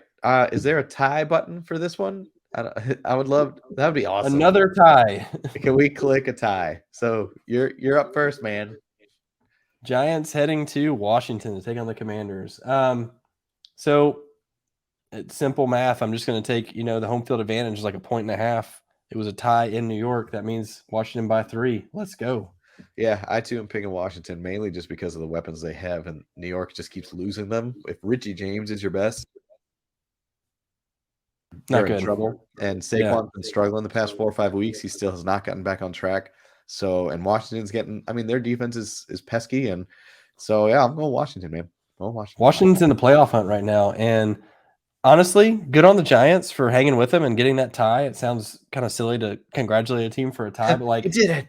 Is there a tie button for this one? I would love that. Would be awesome. Another tie. Can we click a tie? So you're up first, man. Giants heading to Washington to take on the Commanders. So it's simple math. I'm just going to take the home field advantage is like 1.5. It was a tie in New York. That means Washington by 3. Let's go. Yeah, I too am picking Washington mainly just because of the weapons they have, and New York just keeps losing them. If Richie James is your best, not good. In trouble. And Saquon's been struggling the past 4 or 5 weeks. He still has not gotten back on track. So, and Washington's their defense is pesky. And so, yeah, I'm going Washington, man. Washington's in the playoff hunt right now. And honestly, good on the Giants for hanging with them and getting that tie. It sounds kind of silly to congratulate a team for a tie, but it did it.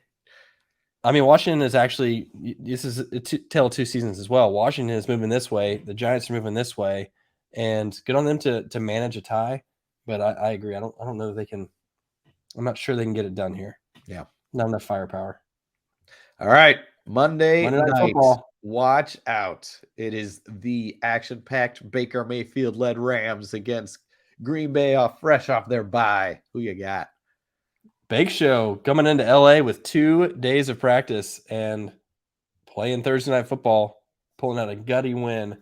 I mean, Washington is actually, this is a tale of 2 seasons as well. Washington is moving this way. The Giants are moving this way. And good on them to manage a tie. But I agree. I don't know that they can. I'm not sure they can get it done here. Yeah, not enough firepower. All right, Monday night football. Watch out! It is the action-packed Baker Mayfield-led Rams against Green Bay, fresh off their bye. Who you got? Bake Show coming into LA with 2 days of practice and playing Thursday night football, pulling out a gutty win.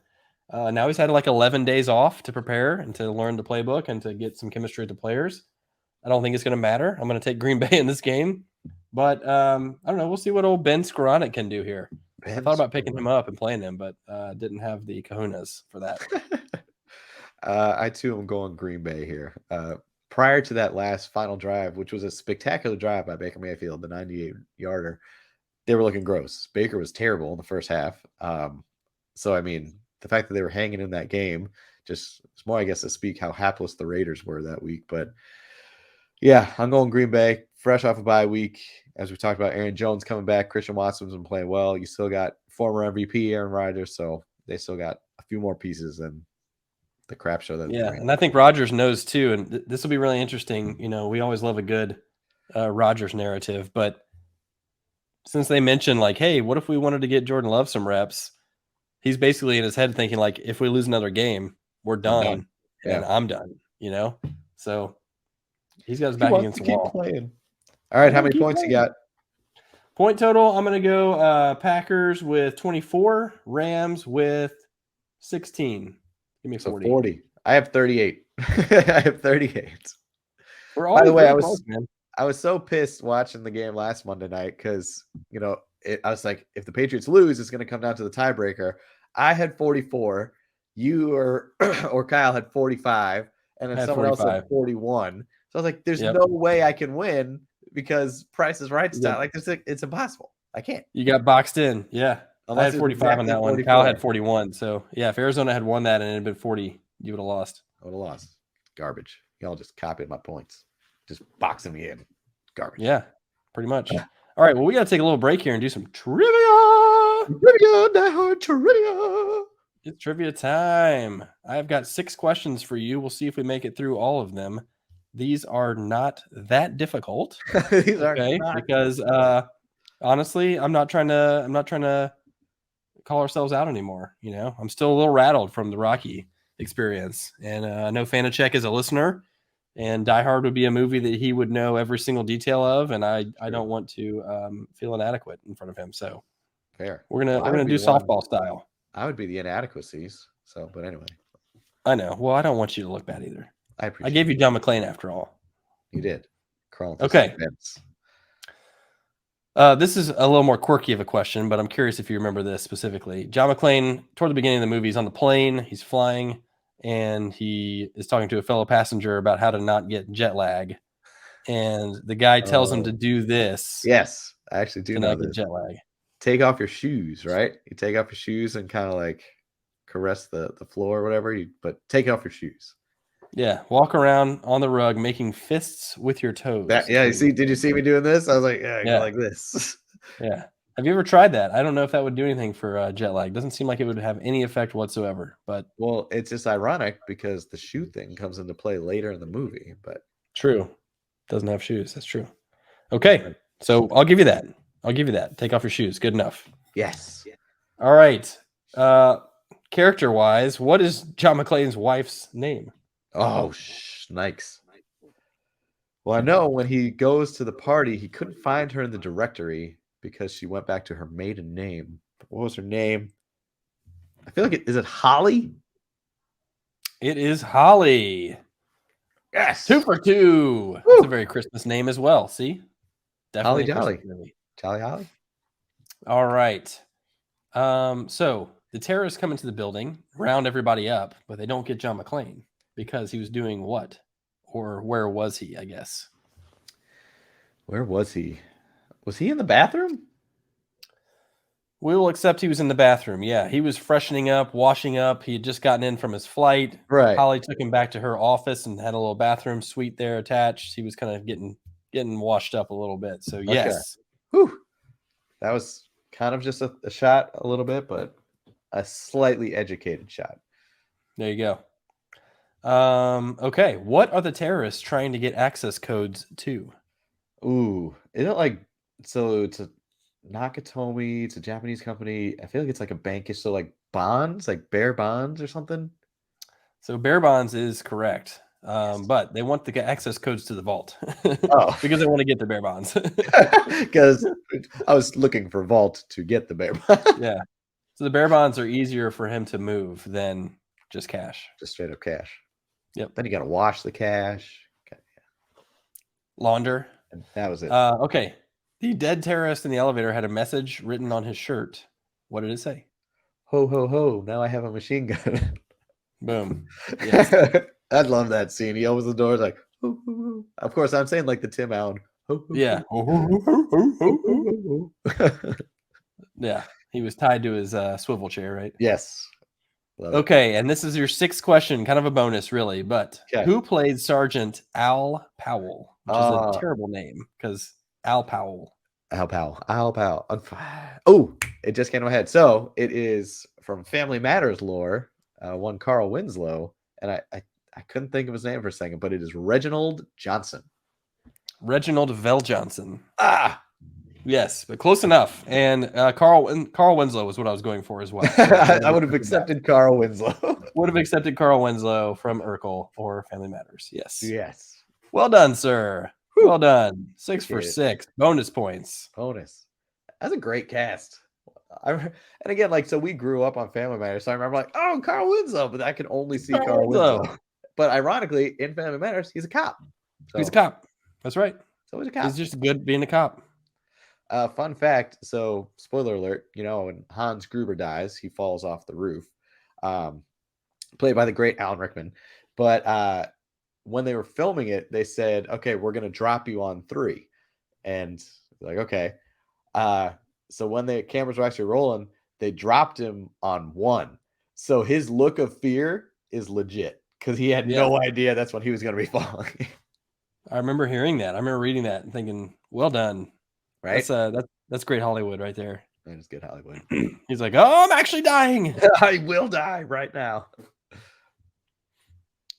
Now he's had 11 days off to prepare and to learn the playbook and to get some chemistry with the players. I don't think it's going to matter. I'm going to take Green Bay in this game. But I don't know. We'll see what old Ben Skoranek can do here. I thought about picking him up and playing him, but didn't have the kahunas for that. I, too, am going Green Bay here. Prior to that last final drive, which was a spectacular drive by Baker Mayfield, the 98-yarder, they were looking gross. Baker was terrible in the first half. So, I mean, the fact that they were hanging in that game it's more, I guess, to speak how hapless the Raiders were that week. But yeah, I'm going Green Bay, fresh off a bye week. As we talked about, Aaron Jones coming back. Christian Watson's been playing well. You still got former MVP Aaron Rodgers, so they still got a few more pieces than the crap show that. Yeah, and I think Rodgers knows too, and this will be really interesting. We always love a good Rodgers narrative, but since they mentioned hey, what if we wanted to get Jordan Love some reps? he's basically in his head thinking like, if we lose another game, we're done, and I'm done. So he's got his back against the wall. Playing. All right, how many points you got? Point total, I'm going to go Packers with 24, Rams with 16. Give me 40. So 40. I have 38. I have 38. By the way, I was so pissed watching the game last Monday night because, I was like, if the Patriots lose, it's going to come down to the tiebreaker. I had 44. You or Kyle had 45. And then someone else had 41. So I was like, there's no way I can win because Price is Right style. Like, it's impossible. I can't. You got boxed in. Yeah. Unless I had 45 on that 44. one. Kyle had 41. So, yeah, if Arizona had won that and it had been 40, you would have lost. I would have lost. Garbage. Y'all just copied my points. Just boxing me in. Garbage. Yeah, pretty much. All right, well, we got to take a little break here and do some trivia. Die-hard trivia. It's trivia time. I've got 6 questions for you. We'll see if we make it through all of them. These are not that difficult. These are not because honestly, I'm not trying to call ourselves out anymore. I'm still a little rattled from the Rocky experience, and I know Fanachek is a listener, and Die Hard would be a movie that he would know every single detail of, and I don't want to feel inadequate in front of him. So fair. We're gonna do softball style. I would be the inadequacies. So, but anyway, I know. Well, I don't want you to look bad either. I gave you John McClane after all. You did. Okay. This is a little more quirky of a question, but I'm curious if you remember this specifically. John McClane, toward the beginning of the movie, he's on the plane, he's flying, and he is talking to a fellow passenger about how to not get jet lag. And the guy tells him to do this. Yes, I actually do know this. Jet lag. Take off your shoes, right? You take off your shoes and kind of like caress the floor or whatever. But take off your shoes. Yeah, walk around on the rug making fists with your toes. Did you see me doing this? I was like, go like this. Yeah. Have you ever tried that? I don't know if that would do anything for jet lag. Doesn't seem like it would have any effect whatsoever. But well, it's just ironic because the shoe thing comes into play later in the movie. But true, doesn't have shoes. That's true. Okay, so I'll give you that. Take off your shoes. Good enough. Yes. All right. Character-wise, what is John McClane's wife's name? Oh, Nikes. Well, I know when he goes to the party, he couldn't find her in the directory because she went back to her maiden name. What was her name? I feel like is it Holly? It is Holly. Yes. 2 for 2. That's a very Christmas name as well. See? Definitely Jolly. Jolly Holly. All right. So the terrorists come into the building, round everybody up, but they don't get John McClane because he was doing what? Or where was he, I guess? Where was he? Was he in the bathroom? We will accept he was in the bathroom. Yeah, he was freshening up, washing up. He had just gotten in from his flight. Right. Holly took him back to her office and had a little bathroom suite there attached. He was kind of getting washed up a little bit. So, yes. Whew. That was kind of just a shot a little bit, but a slightly educated shot. There you go. Okay. What are the terrorists trying to get access codes to? Ooh, is it like, so it's a Nakatomi, it's a Japanese company. I feel like it's like a bankish, so like bonds, like bear bonds or something. So bear bonds is correct. But they want the access codes to the vault because they want to get the bear bonds. Because I was looking for vault to get the bear bonds. Yeah. So the bear bonds are easier for him to move than just cash. Just straight up cash. Yep. Then you got to wash the cash. Okay. Launder. And that was it. Okay. The dead terrorist in the elevator had a message written on his shirt. What did it say? Ho, ho, ho. Now I have a machine gun. Boom. Yes. I'd love that scene. He opens the door, like, hoo, hoo, hoo. Of course, I'm saying like the Tim Allen. Hoo, hoo, yeah. hoo. Yeah. He was tied to his swivel chair, right? Yes. Love okay. And this is your 6th question, kind of a bonus, really. But who played Sergeant Al Powell? Which is a terrible name because Al Powell. Al Powell. Oh, it just came to my head. So it is from Family Matters lore, one Carl Winslow. And I couldn't think of his name for a second, but it is Reginald Johnson. Reginald Vell Johnson. Yes, but close enough. And Carl Winslow was what I was going for as well. So I would have accepted Carl Winslow. would have accepted Carl Winslow from Urkel or Family Matters. Yes. Yes. Well done, sir. Whew. Well done. 6 for Appreciate it. 6. Bonus points. Bonus. That's a great cast. And again, like, so we grew up on Family Matters, so I remember like, oh, Carl Winslow, but I can only see Carl Winslow. But ironically, in Family Matters, he's a cop. So, He's a cop. That's right. So he's a cop. He's just good being a cop. Fun fact. So, spoiler alert. When Hans Gruber dies, he falls off the roof. Played by the great Alan Rickman. But when they were filming it, they said, "Okay, we're gonna drop you on 3," and like, okay. So when the cameras were actually rolling, they dropped him on 1. So his look of fear is legit because he had no idea that's when he was going to be falling. I remember hearing that. I remember reading that and thinking, well done. Right? That's great Hollywood right there. That is good Hollywood. He's like, oh, I'm actually dying. I will die right now.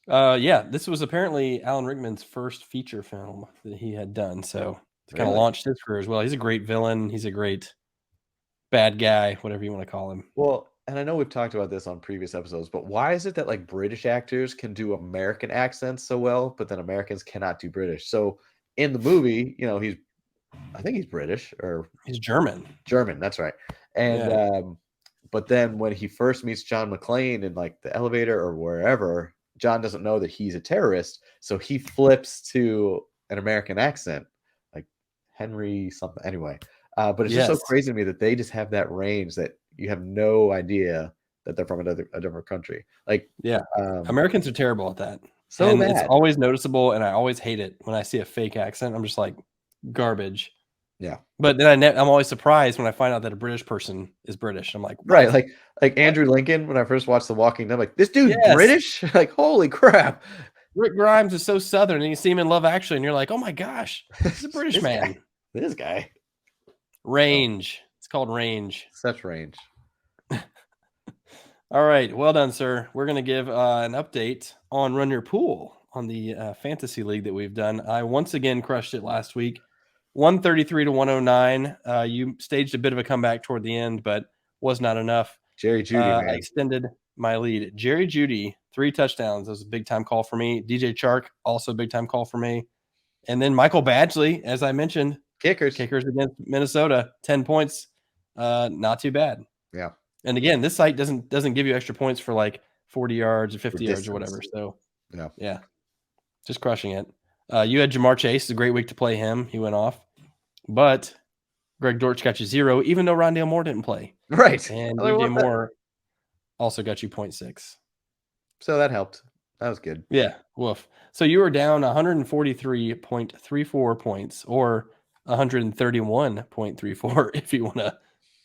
Yeah, this was apparently Alan Rickman's first feature film that he had done. So it's kind of launched his career as well. He's a great villain. He's a great bad guy, whatever you want to call him. Well, and I know we've talked about this on previous episodes, but why is it that like British actors can do American accents so well, but then Americans cannot do British? So in the movie, I think he's British or he's German. German, that's right. And but then when he first meets John McClane in like the elevator or wherever, John doesn't know that he's a terrorist, so he flips to an American accent, like Henry something. Anyway. But it's just so crazy to me that they just have that range that you have no idea that they're from a different country. Like, Americans are terrible at that. So bad. It's always noticeable, and I always hate it when I see a fake accent. I'm just like, garbage. Yeah. But then I'm always surprised when I find out that a British person is British. I'm like, what? Right, like Andrew Lincoln. When I first watched The Walking Dead, I'm like, this dude's British. Like, holy crap! Rick Grimes is so Southern, and you see him in Love Actually, and you're like, oh my gosh, he's a British man. This guy. Range. It's called range. Such range. All right. Well done, sir. We're going to give an update on Run Your Pool on the fantasy league that we've done. I once again crushed it last week. 133 to 109. You staged a bit of a comeback toward the end, but was not enough. Jerry Jeudy, man. I extended my lead. Jerry Jeudy, 3 touchdowns. That was a big time call for me. DJ Chark, also a big time call for me. And then Michael Badgley, as I mentioned, Kickers against Minnesota, 10 points. Not too bad. Yeah. And again, this site doesn't give you extra points for like 40 yards or 50 yards or whatever. So yeah, just crushing it. You had Jamar Chase. It's a great week to play him. He went off. But Greg Dortch got you 0, even though Rondale Moore didn't play. Right. And DJ Moore also got you 0.6. So that helped. That was good. Yeah. Woof. So you were down 143.34 points, or 131.34 if you want to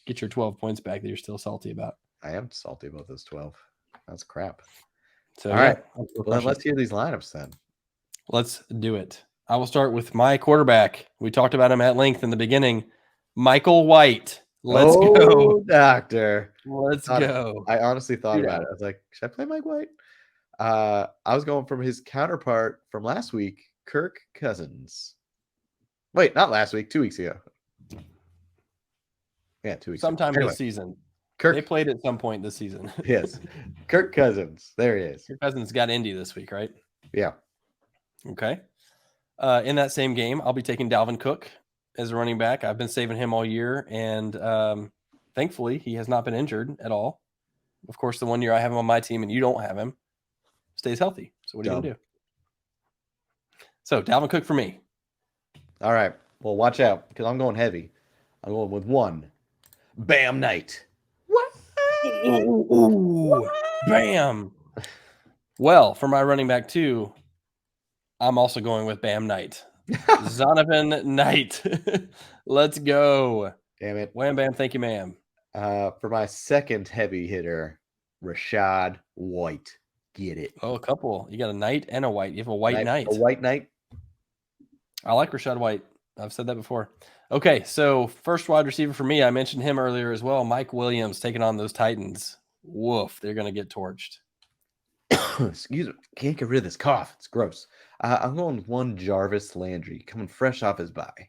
get your 12 points back that you're still salty about. I am salty about those 12. That's crap. So all right. Well, then let's hear these lineups then. Let's do it. I will start with my quarterback. We talked about him at length in the beginning. Michael White. Let's go. Doctor. Let's go. I honestly thought about it. I was like, should I play Mike White? I was going from his counterpart from last week, Kirk Cousins. Wait, not last week, 2 weeks ago. Yeah, 2 weeks sometime ago. this season. They played at some point this season. Yes. Kirk Cousins. There he is. Kirk Cousins got Indy this week, right? Yeah. Okay. In that same game, I'll be taking Dalvin Cook as a running back. I've been saving him all year, and thankfully, he has not been injured at all. Of course, the 1 year I have him on my team and you don't have him, stays healthy. So what are you going to do? So Dalvin Cook for me. All right. Well, watch out because I'm going heavy. I'm going with 1. Bam Knight. What? Ooh, bam. Well, for my running back 2, I'm also going with Bam Knight. Zonovan Knight. Let's go. Damn it. Wham, bam. Thank you, ma'am. For my second heavy hitter, Rashad White. Get it. Oh, a couple. You got a Knight and a White. You have a White Knight. A White Knight. I like Rashad White. I've said that before. Okay, so first wide receiver for me, I mentioned him earlier as well. Mike Williams taking on those Titans. Woof, they're going to get torched. Excuse me. Can't get rid of this cough. It's gross. I'm going with 1 Jarvis Landry, coming fresh off his bye.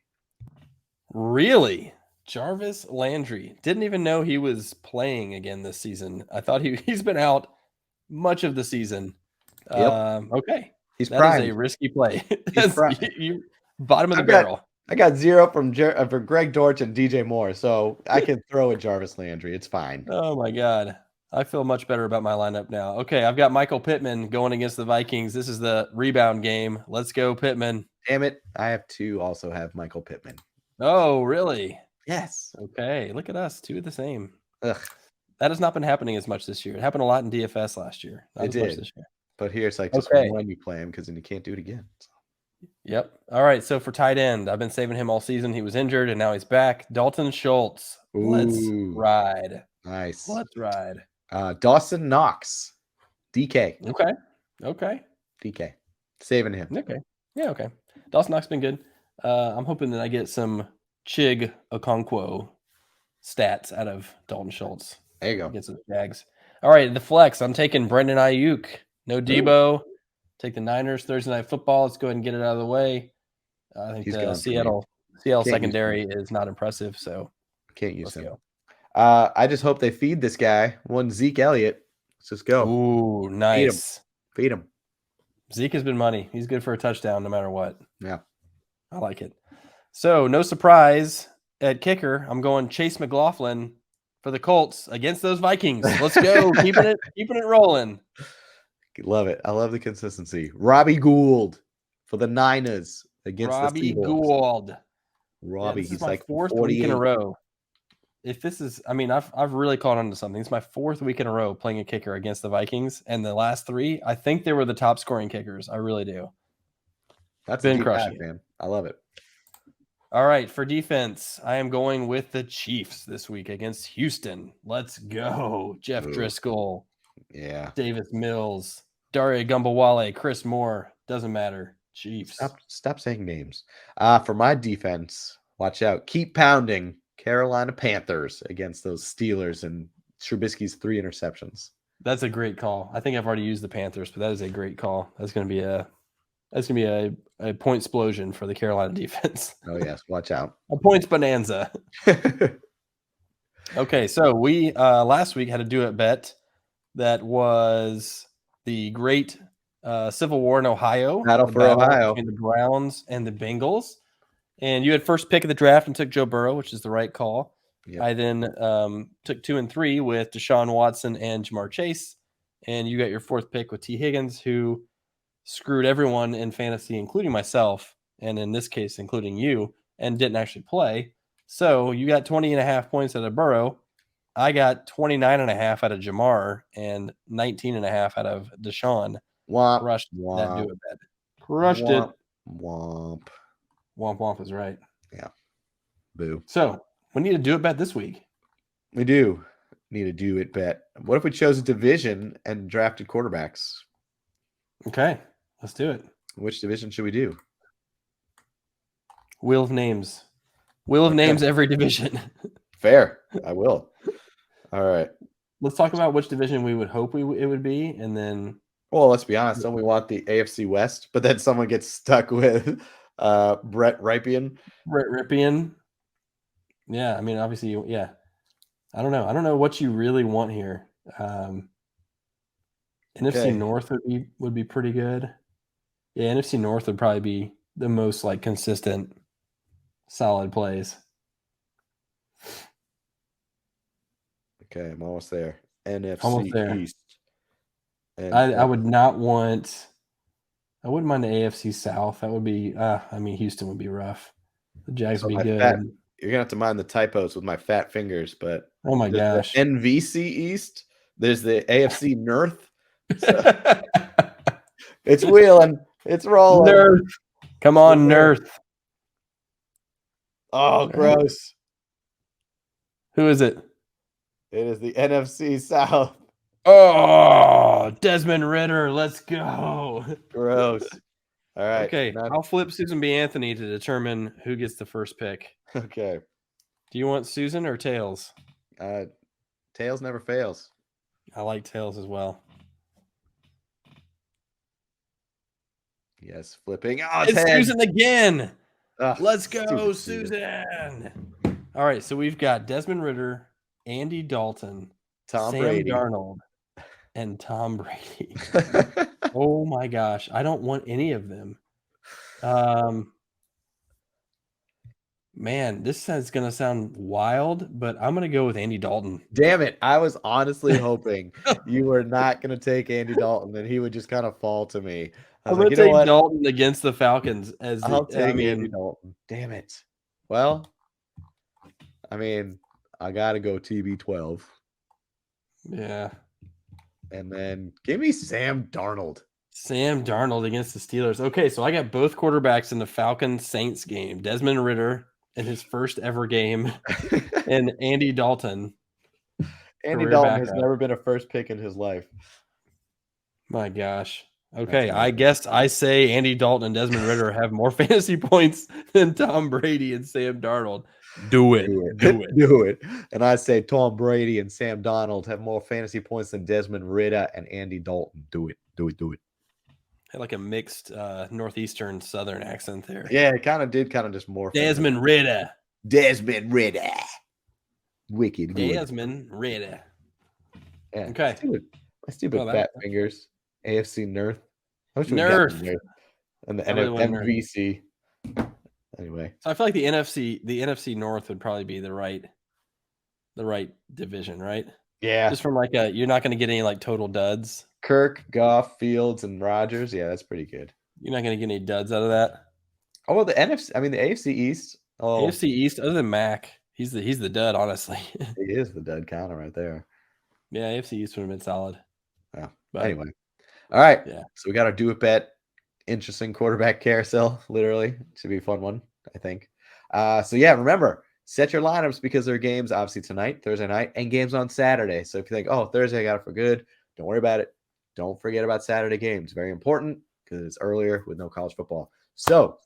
Really? Jarvis Landry. Didn't even know he was playing again this season. I thought he's been out much of the season. Yep. Okay. He's That is a primed. risky play. He's That's primed. you bottom of the I've got barrel. I got 0 from for Greg Dortch and DJ Moore, so I can throw at Jarvis Landry. It's fine. Oh my God. I feel much better about my lineup now. Okay, I've got Michael Pittman going against the Vikings. This is the rebound game. Let's go, Pittman. Damn it. I have to also have Michael Pittman. Oh, really? Yes. Okay, look at us. Two of the same. Ugh. That has not been happening as much this year. It happened a lot in DFS last year. Not It as much did. this year. But here it's like just Okay. when you play him because then you can't do it again. Yep. All right. So for tight end, I've been saving him all season. He was injured and now he's back. Dalton Schultz. Let's Ooh. ride. Nice. Let's ride. Dawson Knox. DK. Okay. DK. Saving him. Okay. Yeah, okay. Dawson Knox been good. I'm hoping that I get some Chig Okonkwo stats out of Dalton Schultz There you go. against the Jags. All right, the flex. I'm taking Brendan Ayuk. No Debo. Take the Niners Thursday Night Football. Let's go ahead and get it out of the way. I think He's the gone for me. Seattle Can't use secondary is not impressive, so Can't use let's him. go. I just hope they feed this guy one Zeke Elliott. Let's just go. Ooh, nice. Feed him. Zeke has been money. He's good for a touchdown no matter what. Yeah. I like it. So, no surprise at kicker. I'm going Chase McLaughlin for the Colts against those Vikings. Let's go. keeping it rolling. Love it. I love the consistency. Robbie Gould for the Niners against Robbie the Seahawks. Gould. Robbie, this he's is my like fourth 48. week in a row. If this is, I mean, I've really caught on to something. It's my fourth week in a row playing a kicker against the Vikings, and the last three, I think they were the top scoring kickers. I really do. That's been a deep crushing dive, man. I love it. All right, for defense, I am going with the Chiefs this week against Houston. Let's go. Jeff Ooh. Driscoll, Yeah. Davis Mills, Daria Gumbawale, Chris Moore. Doesn't matter. Chiefs. Stop saying names. For my defense, watch out. Keep pounding Carolina Panthers against those Steelers and Trubisky's 3 interceptions. That's a great call. I think I've already used the Panthers, but that is a great call. That's going to be a point explosion for the Carolina defense. Oh yes, watch out. A points bonanza. Okay, so we last week had a do it bet that was the great Civil War in Ohio. Battle the for Ohio. between the Browns and the Bengals. And you had first pick of the draft and took Joe Burrow, which is the right call. Yep. I then took 2 and 3 with Deshaun Watson and Jamar Chase. And you got your fourth pick with T. Higgins, who screwed everyone in fantasy, including myself, and in this case, including you, and didn't actually play. So you got 20.5 points out of Burrow. I got 29.5 out of Jamar and 19.5 out of Deshaun. Womp, Crushed womp, that do it bet. Crushed womp, it. Womp. Womp womp is right. Yeah. Boo. So we need to do it bet this week. We do need to do it bet. What if we chose a division and drafted quarterbacks? Okay, let's do it. Which division should we do? Wheel of names. Wheel of names every division. Fair. I will. All right. Let's talk about which division we would hope it would be, and then Well, let's be honest. Don't we want the AFC West? But then someone gets stuck with Brett Ripien. Brett Ripien. Yeah, I mean, obviously, yeah. I don't know. I don't know what you really want here. NFC North would be pretty good. Yeah, NFC North would probably be the most like consistent, solid plays. Okay, I'm almost there. NFC Almost there. East. And I would not want. I wouldn't mind the AFC South. That would be. I mean, Houston would be rough. The Jags would be good. You're gonna have to mind the typos with my fat fingers, but Oh my gosh. the NVC East. There's the AFC North. So it's wheeling. It's rolling. Nerth. Come on, Nerth. Oh, gross. Who is it? It is the NFC South. Oh, Desmond Ritter. Let's go. Gross. All right. Okay, I'll flip Susan B. Anthony to determine who gets the first pick. Okay. Do you want Susan or Tails? Tails never fails. I like Tails as well. Yes, flipping. Oh, It's head. Susan again. Let's go, stupid Susan. All right, so we've got Desmond Ridder, Andy Dalton, Tom Sam Brady. Darnold, and Tom Brady. Oh my gosh, I don't want any of them. Man, this is going to sound wild, but I'm going to go with Andy Dalton. Damn it. I was honestly hoping you were not going to take Andy Dalton and he would just kind of fall to me. I I'm was going like, to you know take what? Dalton against the Falcons as I'll the, take Andy Dalton. Damn it. Well, I mean, I got to go TB12. Yeah. And then give me Sam Darnold. Sam Darnold against the Steelers. Okay, so I got both quarterbacks in the Falcons-Saints game. Desmond Ridder in his first ever game, and Andy Dalton. Andy career Dalton has backup. never been a first pick in his life. My gosh. Okay, That's I amazing. guess I say Andy Dalton and Desmond Ridder have more fantasy points than Tom Brady and Sam Darnold. Do it. Do it. And I say Tom Brady and Sam Darnold have more fantasy points than Desmond Ridder and Andy Dalton. Do it. Had like a mixed northeastern southern accent there. Yeah, it kind of did just more. Desmond Ridder. Desmond Ridder. Wicked good. Desmond Ridder. Yeah. Okay. My stupid Well, fat fingers. AFC North. I wish we Nerf. got them there. And the I really want Nerf. MVC. Anyway. So I feel like the NFC North would probably be the right division, right? Yeah. Just from like you're not going to get any like total duds. Kirk, Goff, Fields, and Rodgers. Yeah, that's pretty good. You're not going to get any duds out of that. Oh, well, the NFC. I mean, the AFC East. Oh, AFC East, other than Mac, he's the dud, honestly. he is the dud counter right there. Yeah, AFC East would have been solid. Yeah. But Anyway. All right. Yeah. So we got our do it bet. Interesting quarterback carousel, literally. Should be a fun one, I think. So yeah, remember, set your lineups because there are games obviously tonight, Thursday night, and games on Saturday. So if you think, oh, Thursday I got it for good, don't worry about it. Don't forget about Saturday games. Very important because it's earlier with no college football. So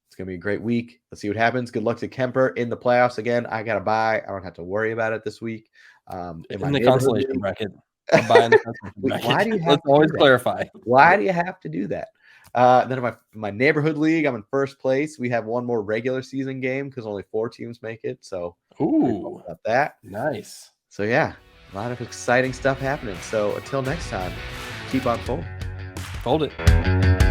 it's going to be a great week. Let's see what happens. Good luck to Kemper in the playoffs again. I got to buy. I don't have to worry about it this week. In the consolation bracket. I'm buying the consolation bracket. Why do you have Let's to do always that? clarify. Why do you have to do that? Then in my neighborhood league, I'm in first place. We have one more regular season game because only 4 teams make it. So Ooh, about that. nice. So yeah, a lot of exciting stuff happening. So until next time, keep on folding. Hold it.